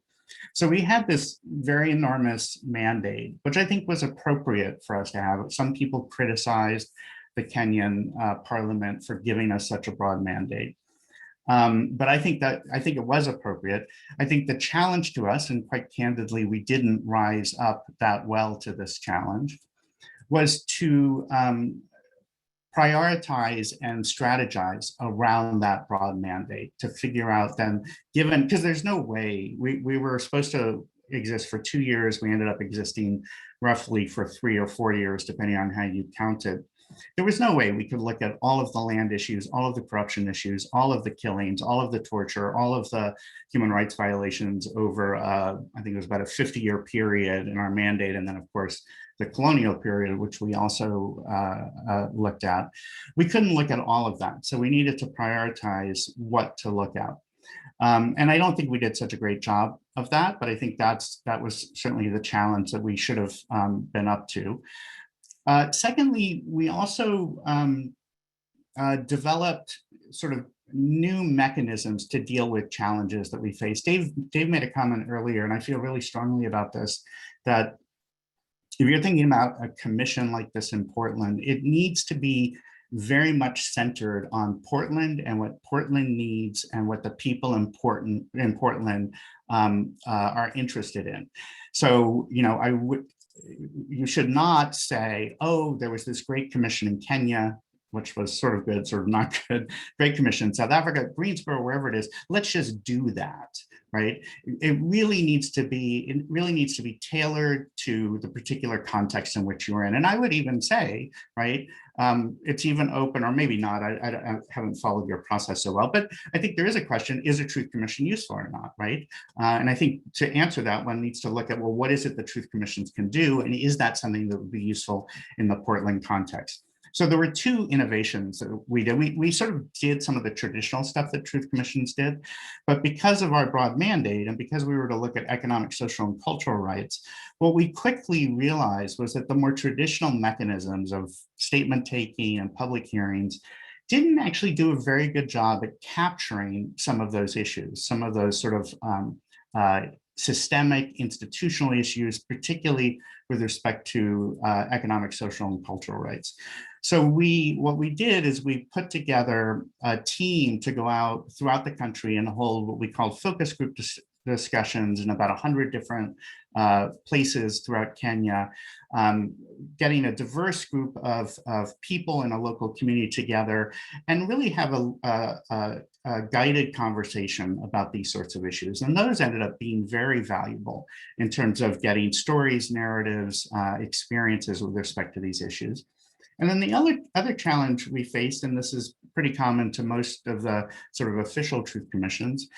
So we had this very enormous mandate, which I think was appropriate for us to have. Some people criticized the Kenyan parliament for giving us such a broad mandate. But I think it was appropriate. I think the challenge to us, and quite candidly, we didn't rise up that well to this challenge, was to prioritize and strategize around that broad mandate to figure out then, given, because there's no way, we were supposed to exist for 2 years, we ended up existing roughly for 3 or 4 years, depending on how you count it. There was no way we could look at all of the land issues, all of the corruption issues, all of the killings, all of the torture, all of the human rights violations over, I think it was about a 50-year period in our mandate. And then, of course, the colonial period, which we also looked at. We couldn't look at all of that. So we needed to prioritize what to look at. And I don't think we did such a great job of that, but I think that was certainly the challenge that we should have been up to. Secondly, we also developed sort of new mechanisms to deal with challenges that we face. Dave made a comment earlier, and I feel really strongly about this, that if you're thinking about a commission like this in Portland, it needs to be very much centered on Portland and what Portland needs and what the people in Portland are interested in. So, you know, you should not say, oh, there was this great commission in Kenya, which was sort of good, sort of not good, great commission in South Africa, Greensboro, wherever it is, let's just do that, right? It really needs to be tailored to the particular context in which you're in. And I would even say, right, it's even open, or maybe not, I haven't followed your process so well, but I think there is a question, is a truth commission useful or not, right? And I think to answer that, one needs to look at, well, what is it that truth commissions can do? And is that something that would be useful in the Portland context? So there were two innovations that we did. We sort of did some of the traditional stuff that truth commissions did, but because of our broad mandate and because we were to look at economic, social, and cultural rights, what we quickly realized was that the more traditional mechanisms of statement taking and public hearings didn't actually do a very good job at capturing some of those issues, some of those sort of systemic institutional issues, particularly with respect to economic, social, and cultural rights. So what we did is we put together a team to go out throughout the country and hold what we called focus group discussions in about 100 different places throughout Kenya, getting a diverse group of people in a local community together and really have a guided conversation about these sorts of issues. And those ended up being very valuable in terms of getting stories, narratives, experiences with respect to these issues. And then the other challenge we faced, and this is pretty common to most of the sort of official truth commissions,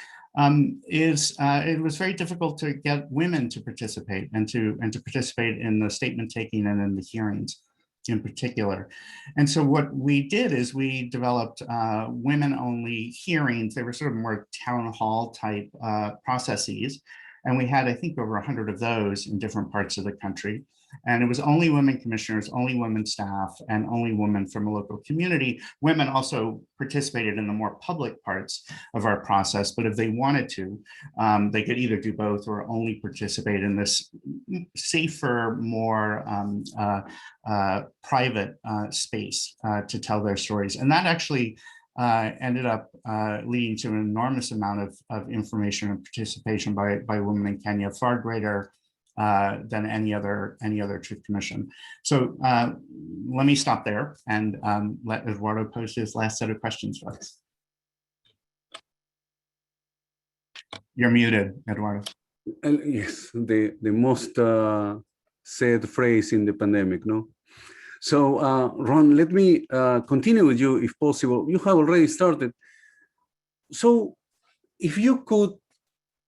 is it was very difficult to get women to participate and to participate in the statement taking and in the hearings in particular. And so what we did is we developed women-only hearings. They were sort of more town hall type processes. And we had, I think, over 100 of those in different parts of the country. And it was only women commissioners, only women staff, and only women from a local community. Women also participated in the more public parts of our process, but if they wanted to, they could either do both or only participate in this safer, more private space to tell their stories. And that actually ended up leading to an enormous amount of information and participation by women in Kenya, far greater than any other truth commission. So let me stop there and let Eduardo pose his last set of questions for us. You're muted, Eduardo. Yes, the most said phrase in the pandemic, no? So Ron, let me continue with you if possible. You have already started. So if you could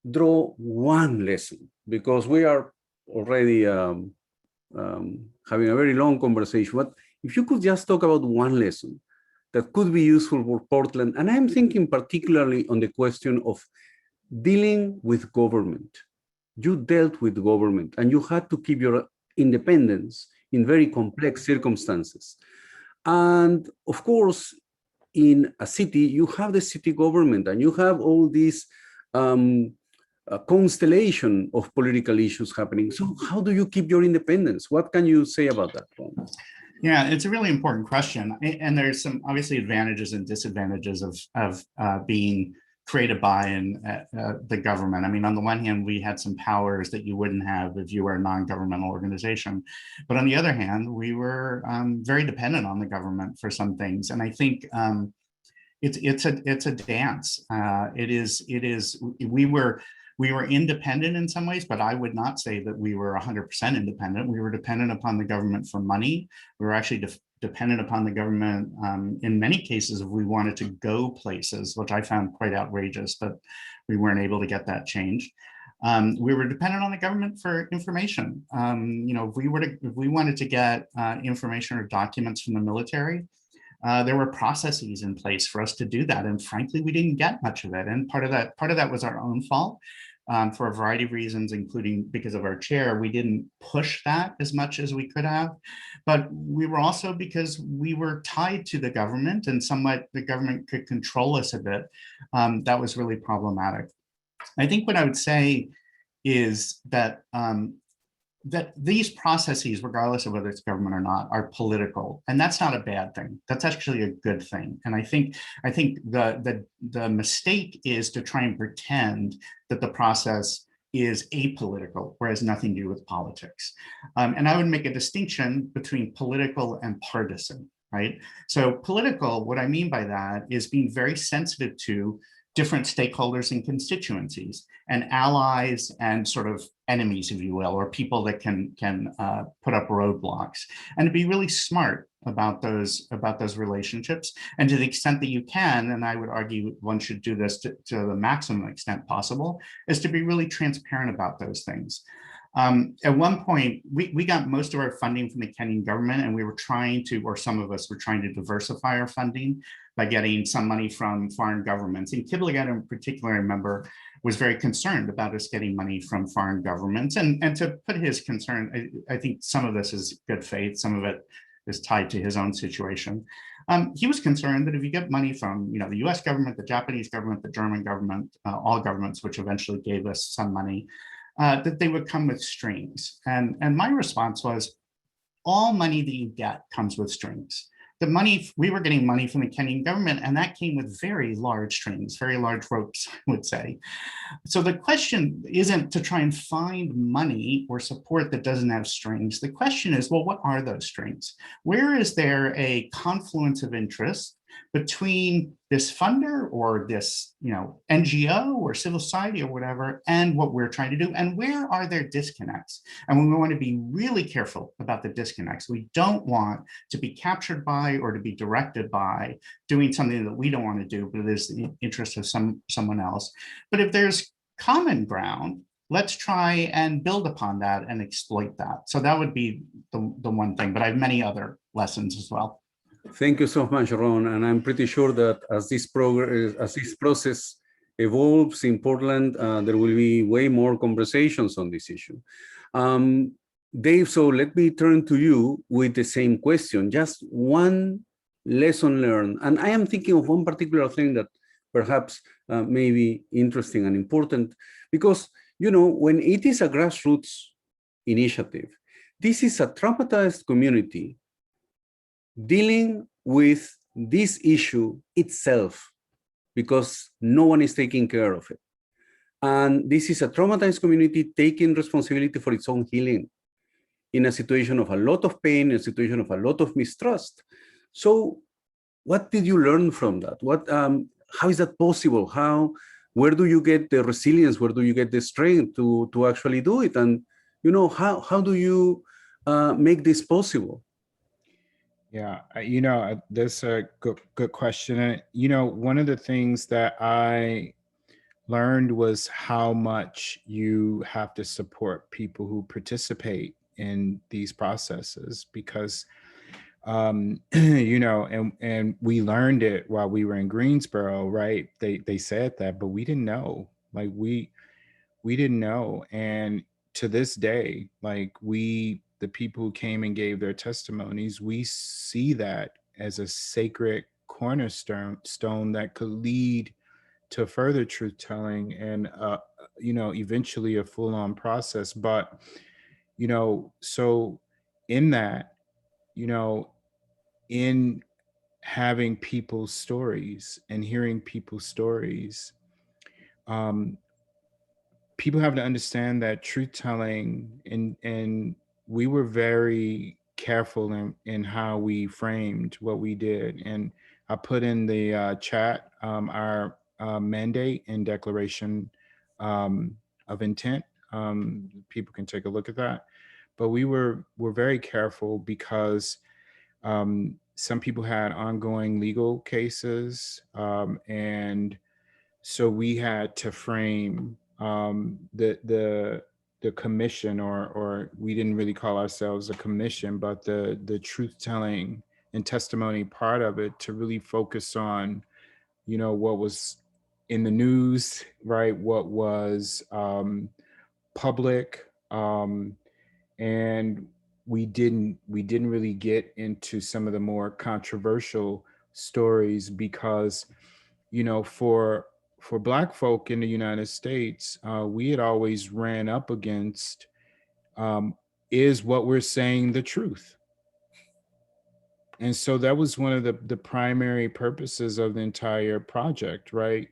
draw one lesson, because we are already having a very long conversation, but if you could just talk about one lesson that could be useful for Portland, and I'm thinking particularly on the question of dealing with government. You dealt with government and you had to keep your independence in very complex circumstances. And of course, in a city, you have the city government and you have all these constellation of political issues happening. So how do you keep your independence? What can you say about that, Ron? Yeah, it's a really important question. And there's some obviously advantages and disadvantages of being created by the government. I mean, on the one hand, we had some powers that you wouldn't have if you were a non-governmental organization. But on the other hand, we were very dependent on the government for some things. And I think it's a dance. We were independent in some ways, but I would not say that we were 100% independent. We were dependent upon the government for money. We were actually dependent upon the government in many cases if we wanted to go places, which I found quite outrageous, but we weren't able to get that changed. We were dependent on the government for information. If we wanted to get information or documents from the military, there were processes in place for us to do that. And frankly, we didn't get much of it. And part of that was our own fault for a variety of reasons, including because of our chair. We didn't push that as much as we could have. But we were also, because we were tied to the government and somewhat the government could control us a bit, that was really problematic. I think what I would say is that that these processes, regardless of whether it's government or not, are political, and that's not a bad thing. That's actually a good thing. And I think the mistake is to try and pretend that the process is apolitical, or has nothing to do with politics. And I would make a distinction between political and partisan, right? So political, what I mean by that is being very sensitive to different stakeholders and constituencies and allies and sort of enemies, if you will, or people that can put up roadblocks, and to be really smart about those relationships. And to the extent that you can, and I would argue one should do this to the maximum extent possible, is to be really transparent about those things. At one point, we got most of our funding from the Kenyan government, and we were trying to, or some of us were trying to diversify our funding by getting some money from foreign governments. And Kibligata in particular, I remember, was very concerned about us getting money from foreign governments. And to put his concern, I think some of this is good faith, some of it is tied to his own situation. He was concerned that if you get money from the US government, the Japanese government, the German government, all governments, which eventually gave us some money, that they would come with strings. And my response was, all money that you get comes with strings. The money, we were getting money from the Kenyan government, and that came with very large strings, very large ropes, I would say. So the question isn't to try and find money or support that doesn't have strings. The question is, well, what are those strings? Where is there a confluence of interest between this funder or this NGO or civil society or whatever and what we're trying to do? And where are there disconnects? And we want to be really careful about the disconnects. We don't want to be captured by or to be directed by doing something that we don't want to do, but it is the interest of someone else. But if there's common ground, let's try and build upon that and exploit that. So that would be the one thing, but I have many other lessons as well. Thank you so much, Ron. And I'm pretty sure that as this process evolves in Portland, there will be way more conversations on this issue. Dave, so let me turn to you with the same question, just one lesson learned. And I am thinking of one particular thing that perhaps may be interesting and important, because, when it is a grassroots initiative, this is a traumatized community dealing with this issue itself, because no one is taking care of it. And this is a traumatized community taking responsibility for its own healing in a situation of a lot of pain, in a situation of a lot of mistrust. So what did you learn from that? How is that possible? Where do you get the resilience? Where do you get the strength to actually do it? And, how do you make this possible? Yeah, that's a good question. And, one of the things that I learned was how much you have to support people who participate in these processes, because and we learned it while we were in Greensboro, right? They said that, but we didn't know. Like we didn't know. And to this day, like the people who came and gave their testimonies, we see that as a sacred cornerstone that could lead to further truth telling and eventually a full-on process. But so in that, in having people's stories and hearing people's stories, people have to understand that truth telling, and we were very careful in how we framed what we did. And I put in the chat our mandate and declaration of intent. People can take a look at that. But we're very careful because some people had ongoing legal cases, and so we had to frame the commission, or we didn't really call ourselves a commission, but the truth telling and testimony part of it, to really focus on what was in the news, right? What was public, and we didn't really get into some of the more controversial stories, because for Black folk in the United States, we had always ran up against, is what we're saying the truth? And so that was one of the primary purposes of the entire project, right?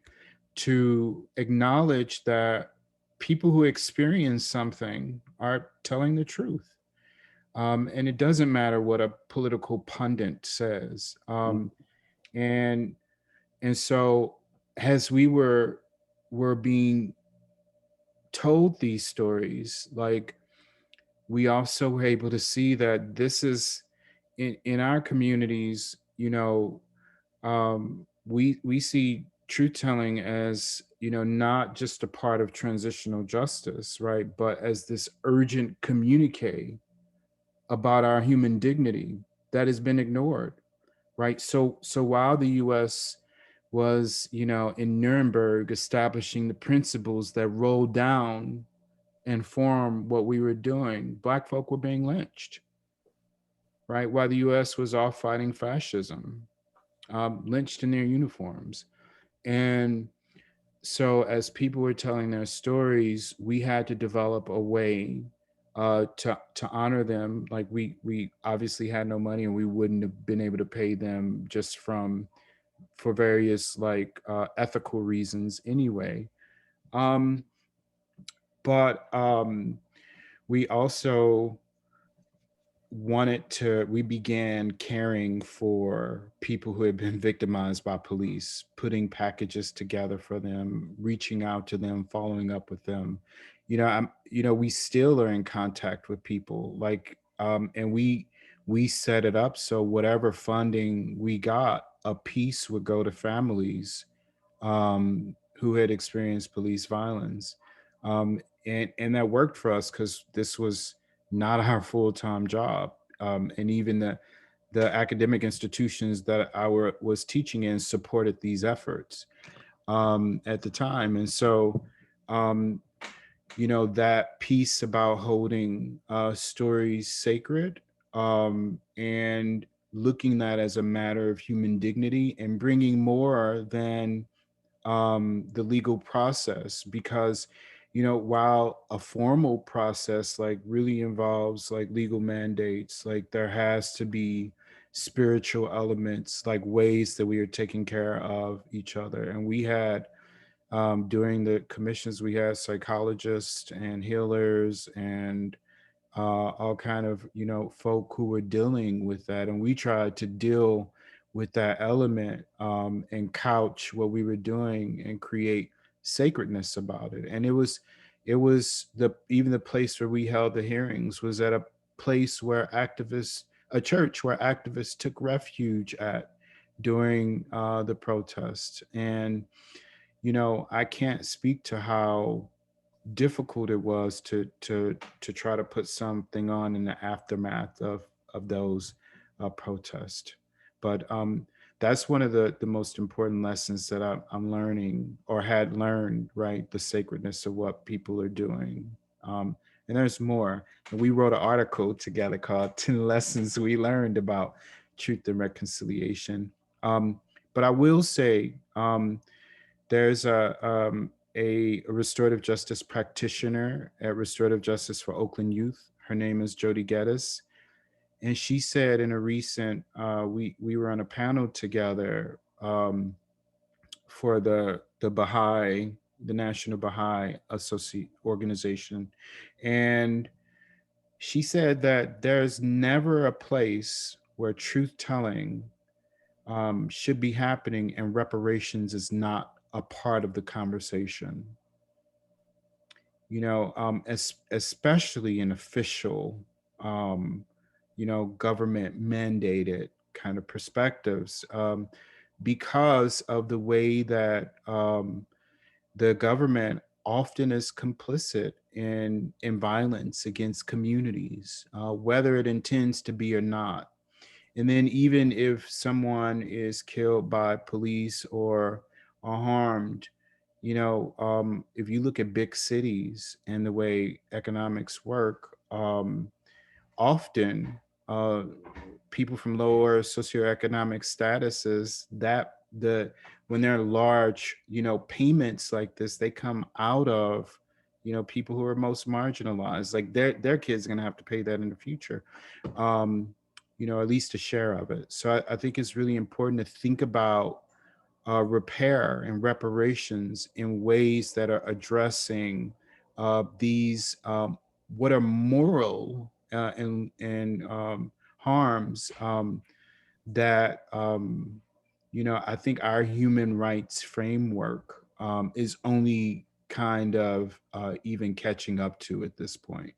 To acknowledge that people who experience something are telling the truth. And it doesn't matter what a political pundit says. And so as we were being told these stories, like, we also were able to see that this is in our communities, we see truth telling as, not just a part of transitional justice, right? But as this urgent communique about our human dignity that has been ignored, right? So while the US was, in Nuremberg, establishing the principles that roll down and form what we were doing, Black folk were being lynched, right? While the US was off fighting fascism, lynched in their uniforms. And so as people were telling their stories, we had to develop a way to honor them. Like we obviously had no money, and we wouldn't have been able to pay them just for various ethical reasons anyway. But we also we began caring for people who had been victimized by police, putting packages together for them, reaching out to them, following up with them. We still are in contact with people, and we set it up so whatever funding we got, a piece would go to families who had experienced police violence. And that worked for us because this was not our full-time job. And even the academic institutions that I was teaching in supported these efforts at the time. And so, that piece about holding stories sacred and looking at that as a matter of human dignity and bringing more than the legal process, because while a formal process really involves legal mandates, there has to be spiritual elements, ways that we are taking care of each other. And we had During the commissions, we had psychologists and healers and all kind of, folk who were dealing with that. And we tried to deal with that element and couch what we were doing and create sacredness about it. And it was even the place where we held the hearings was at a place where a church where activists took refuge at during the protest. And, I can't speak to how difficult it was to try to put something on in the aftermath of those protests. But that's one of the most important lessons that I'm learning or had learned, right? The sacredness of what people are doing. And there's more. And we wrote an article together called 10 Lessons We Learned About Truth and Reconciliation. But I will say, there's a restorative justice practitioner at Restorative Justice for Oakland Youth. Her name is Jody Geddes. And she said in a recent, we were on a panel together for the Baha'i, the National Baha'i Organization. And she said that there's never a place where truth telling should be happening and reparations is not a part of the conversation. Especially in official, government mandated kind of perspectives, because of the way that the government often is complicit in violence against communities, whether it intends to be or not. And then even if someone is killed by police or harmed, if you look at big cities and the way economics work, often people from lower socioeconomic statuses, when there are large, payments like this, they come out of, people who are most marginalized. Like their kids are gonna have to pay that in the future. At least a share of it. So I think it's really important to think about repair and reparations in ways that are addressing these what are moral and harms that I think our human rights framework is only kind of even catching up to at this point.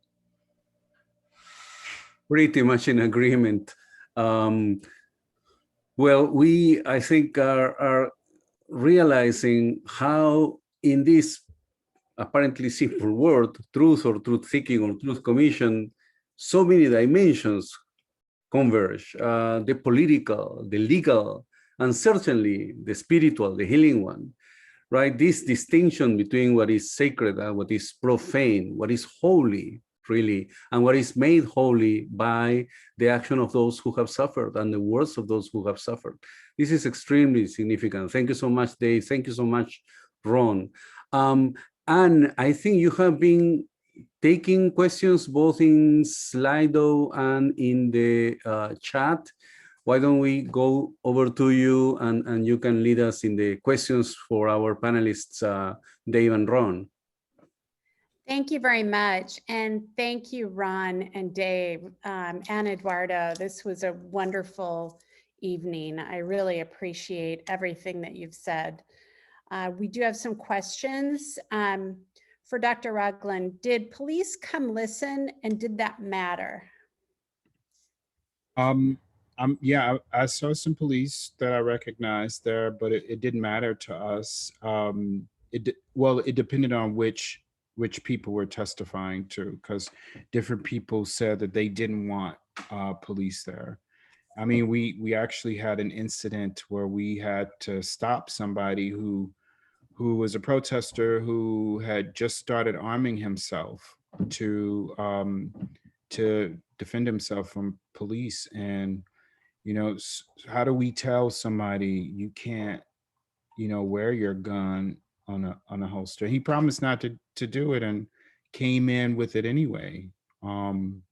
Pretty much in agreement. Well, I think, are realizing how in this apparently simple word, truth or truth-seeking or truth commission, so many dimensions converge, the political, the legal, and certainly the spiritual, the healing one, right? This distinction between what is sacred and what is profane, what is holy, really, and what is made holy by the action of those who have suffered and the words of those who have suffered. This is extremely significant. Thank you so much, Dave. Thank you so much, Ron. And I think you have been taking questions both in Slido and in the chat. Why don't we go over to you and you can lead us in the questions for our panelists, Dave and Ron. Thank you very much. And thank you, Ron and Dave and Eduardo. This was a wonderful evening. I really appreciate everything that you've said. We do have some questions. For Dr. Ragland, did police come listen and did that matter? Yeah, I saw some police that I recognized there, but it didn't matter to us. It depended on which people were testifying to, because different people said that they didn't want police there. I mean, we actually had an incident where we had to stop somebody who was a protester who had just started arming himself to defend himself from police. And how do we tell somebody you can't wear your gun on a holster? He promised not to do it and came in with it anyway. And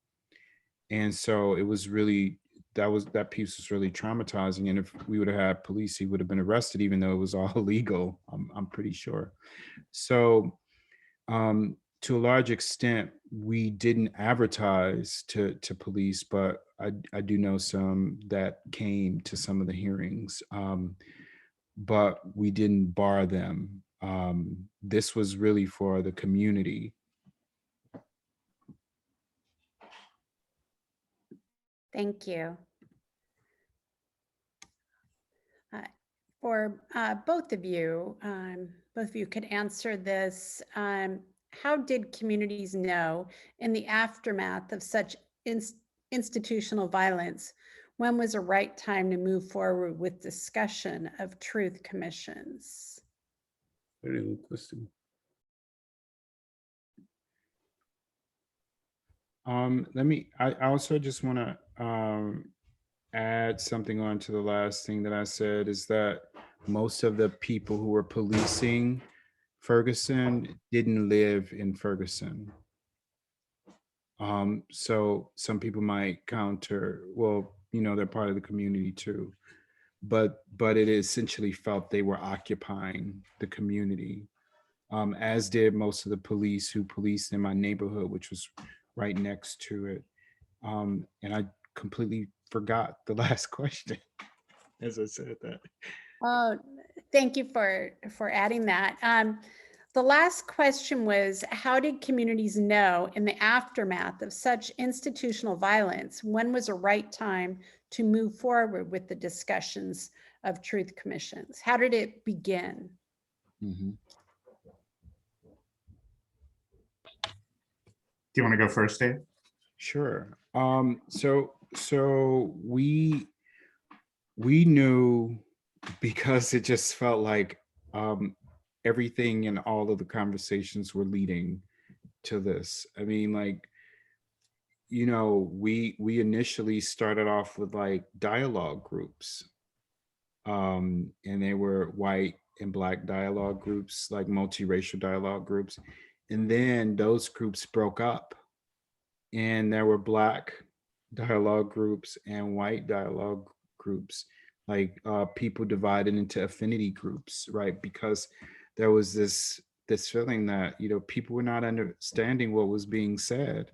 so it was really that piece was really traumatizing. And if we would have had police, he would have been arrested, even though it was all illegal. I'm pretty sure. So to a large extent, we didn't advertise to police, but I do know some that came to some of the hearings, but we didn't bar them. This was really for the community. Thank you. For both of you could answer this. How did communities know in the aftermath of such institutional violence, when was a right time to move forward with discussion of truth commissions? Very good question. I also just want to add something on to the last thing that I said, is that most of the people who were policing Ferguson didn't live in Ferguson. So some people might counter, well, they're part of the community too, but it essentially felt they were occupying the community, as did most of the police who policed in my neighborhood, which was right next to it. And I completely forgot the last question as I said that. Oh, thank you for adding that. The last question was, how did communities know in the aftermath of such institutional violence, when was a right time to move forward with the discussions of truth commissions? How did it begin? Mm-hmm. Do you want to go first, Dave? Sure. So we knew, because it just felt like everything and all of the conversations were leading to this. I mean, like, we initially started off with like dialogue groups, and they were white and Black dialogue groups, like multiracial dialogue groups, and then those groups broke up, and there were Black dialogue groups and white dialogue groups, like people divided into affinity groups, right? Because there was this feeling that people were not understanding what was being said,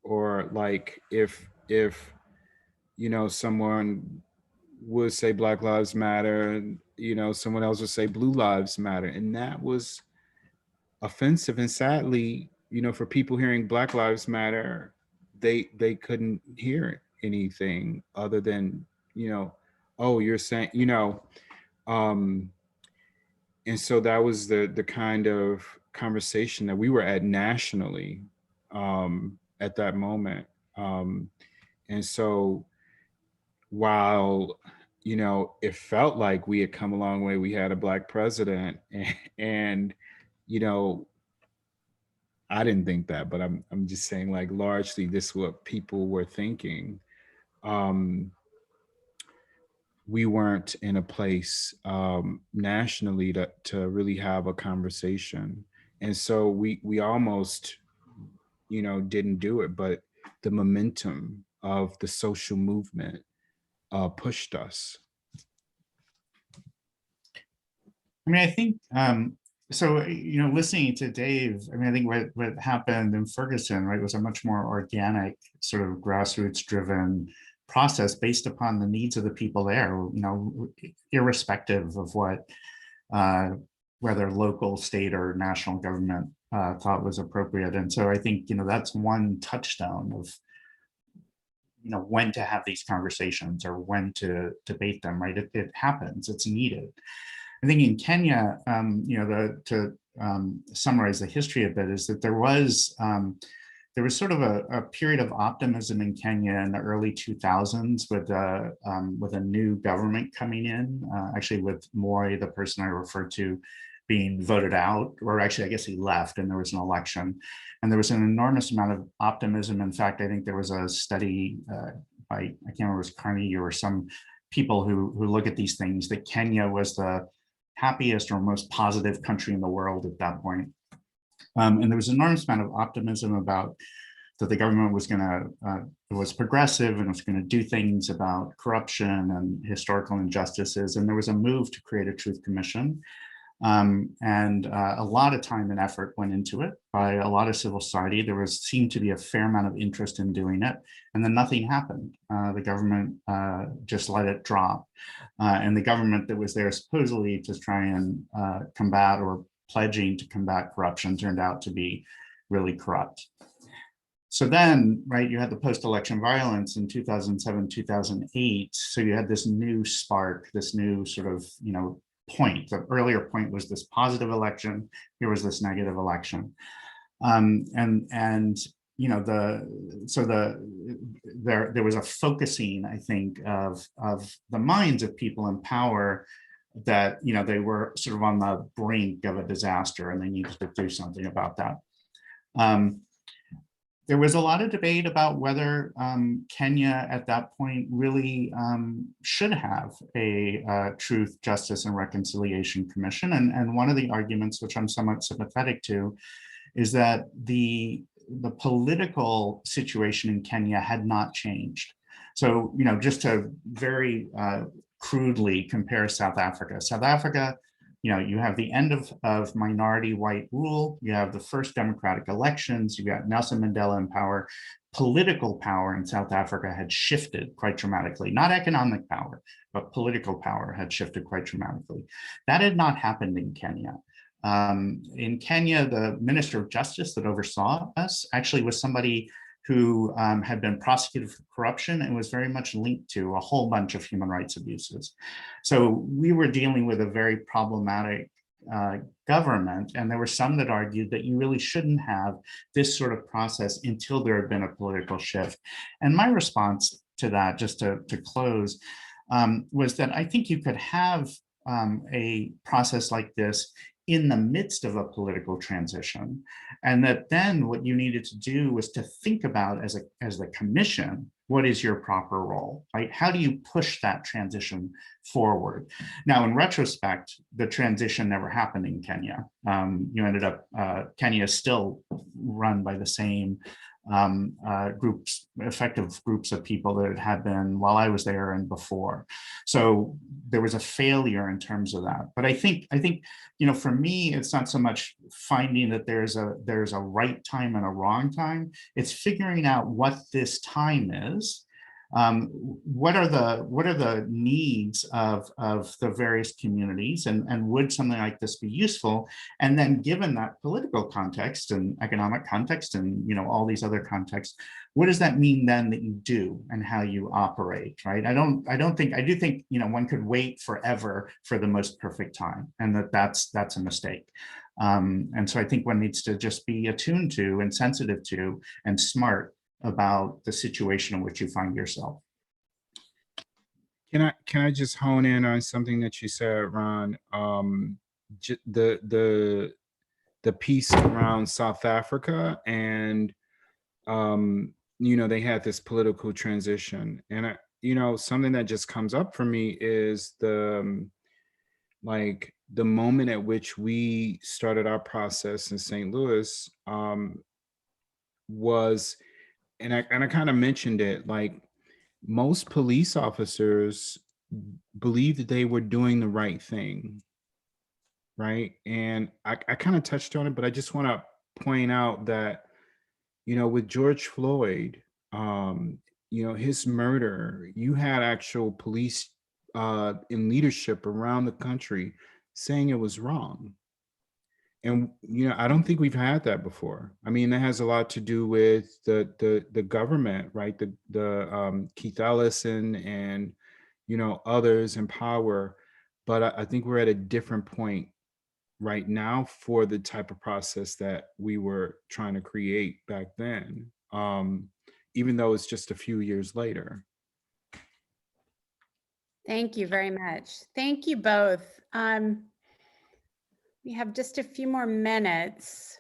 or like if someone would say Black Lives Matter, someone else would say Blue Lives Matter, and that was offensive. And sadly, for people hearing Black Lives Matter, they couldn't hear anything other than, oh, you're saying, and so that was the kind of conversation that we were at nationally at that moment. And so while, it felt like we had come a long way, we had a Black president, and I didn't think that, but I'm just saying, like, largely this is what people were thinking. We weren't in a place nationally to really have a conversation. And so we almost, didn't do it, but the momentum of the social movement pushed us. I mean, I think, so, listening to Dave, I mean, I think what happened in Ferguson, right, was a much more organic, sort of grassroots driven process based upon the needs of the people there, irrespective of what, whether local, state, or national government thought was appropriate. And so I think, that's one touchstone of, when to have these conversations or when to debate them, right? It happens, it's needed. I think in Kenya, to summarize the history a bit, is that there was sort of a period of optimism in Kenya in the early 2000s with a new government coming in, actually with Moi, the person I referred to, being voted out, or actually, I guess he left, and there was an election. And there was an enormous amount of optimism. In fact, I think there was a study by, I can't remember, it was Carnegie or some people who look at these things, that Kenya was the happiest or most positive country in the world at that point. And there was an enormous amount of optimism about that the government was going to, was progressive and was going to do things about corruption and historical injustices. And there was a move to create a truth commission. And a lot of time and effort went into it by a lot of civil society. There seemed to be a fair amount of interest in doing it, and then nothing happened. The government just let it drop. And the government that was there supposedly to try and combat, or pledging to combat corruption, turned out to be really corrupt. So then, right, you had the post-election violence in 2007, 2008. So you had this new spark, this new sort of, point. The earlier point was this positive election. Here was this negative election. There was a focusing, I think, of the minds of people in power that, they were sort of on the brink of a disaster and they needed to do something about that. There was a lot of debate about whether Kenya at that point really should have a Truth, Justice, and Reconciliation Commission. And one of the arguments, which I'm somewhat sympathetic to, is that the political situation in Kenya had not changed. So, just to very crudely compare South Africa. South Africa, you have the end of minority white rule. You have the first democratic elections. You got Nelson Mandela in power. Political power in South Africa had shifted quite dramatically. Not economic power, but political power had shifted quite dramatically. That had not happened in Kenya. In Kenya, the Minister of Justice that oversaw us actually was somebody who had been prosecuted for corruption and was very much linked to a whole bunch of human rights abuses. So we were dealing with a very problematic government, and there were some that argued that you really shouldn't have this sort of process until there had been a political shift. And my response to that, just to close, was that I think you could have a process like this in the midst of a political transition, and that then what you needed to do was to think about as the commission, what is your proper role, right? How do you push that transition forward? Now, in retrospect, the transition never happened in Kenya. You ended up, Kenya is still run by the same effective groups of people that it had been while I was there and before. So there was a failure in terms of that. But I think, for me, it's not so much finding that there's a right time and a wrong time. It's figuring out what this time is. What are the needs of the various communities, and would something like this be useful? And then, given that political context and economic context and all these other contexts, what does that mean then that you do and how you operate, right? I do think one could wait forever for the most perfect time, and that's a mistake. And so I think one needs to just be attuned to and sensitive to and smart about the situation in which you find yourself. Can I just hone in on something that you said, Ron? The piece around South Africa, and they had this political transition, and something that just comes up for me is the moment at which we started our process in St. Louis was. And I kind of mentioned it, most police officers believed that they were doing the right thing, right? And I kind of touched on it, but I just want to point out that, with George Floyd, his murder, you had actual police in leadership around the country saying it was wrong. And, I don't think we've had that before. I mean, that has a lot to do with the government, right? The Keith Ellison and, others in power. But I think we're at a different point right now for the type of process that we were trying to create back then, even though it's just a few years later. Thank you very much. Thank you both. We have just a few more minutes.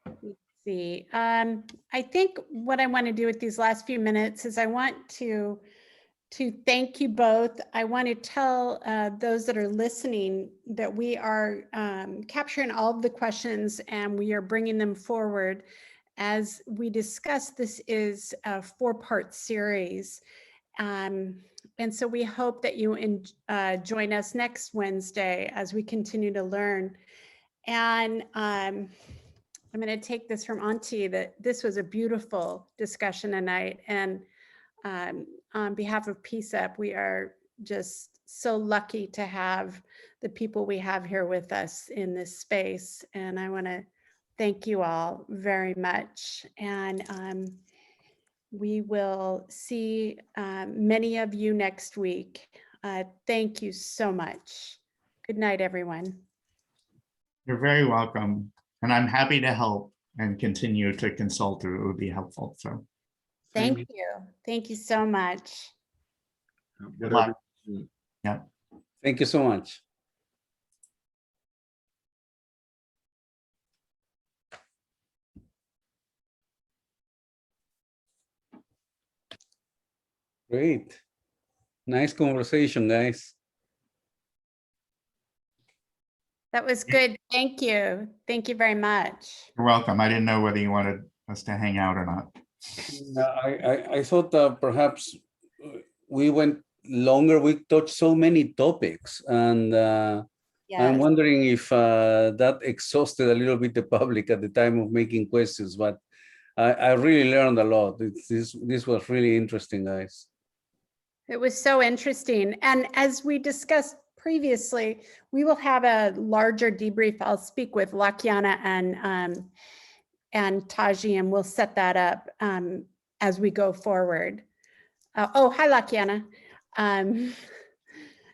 Let's see. I think what I want to do with these last few minutes is I want to thank you both. I want to tell those that are listening that we are capturing all of the questions and we are bringing them forward as we discussed, this is a 4-part series. And so we hope that you join us next Wednesday as we continue to learn. And I'm going to take this from Auntie that this was a beautiful discussion tonight. And on behalf of PCCEP, we are just so lucky to have the people we have here with us in this space. And I want to thank you all very much. And we will see many of you next week. Thank you so much. Good night, everyone. You're very welcome. And I'm happy to help and continue to consult if it would be helpful. So Thank you. Thank you so much. good luck. Yeah. Thank you so much. Great. Nice conversation, guys. That was good. Thank you. Thank you very much. You're welcome. I didn't know whether you wanted us to hang out or not. I thought perhaps we went longer. We touched so many topics, and I'm Yes. wondering if that exhausted a little bit the public at the time of making questions. But I really learned a lot. This was really interesting, guys. It was so interesting. And as we discussed previously, we will have a larger debrief. I'll speak with Lakiana and Taji, and we'll set that up as we go forward. Oh, hi, Lakiana.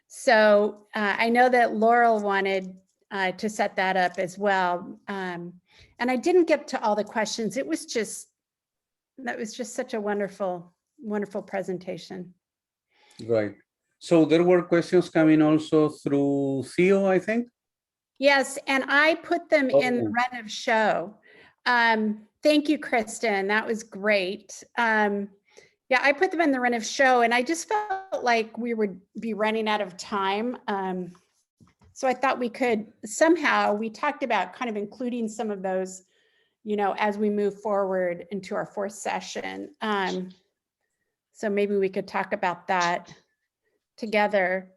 So I know that Laurel wanted to set that up as well. And I didn't get to all the questions. That was just such a wonderful, wonderful presentation. Right. So there were questions coming also through Theo, I think. Yes, and I put them in the Oh. run of show. Thank you, Kristen. That was great. Yeah, I put them in the run of show, and I just felt like we would be running out of time. So I thought we could somehow, we talked about kind of including some of those, as we move forward into our 4th session. So maybe we could talk about that together.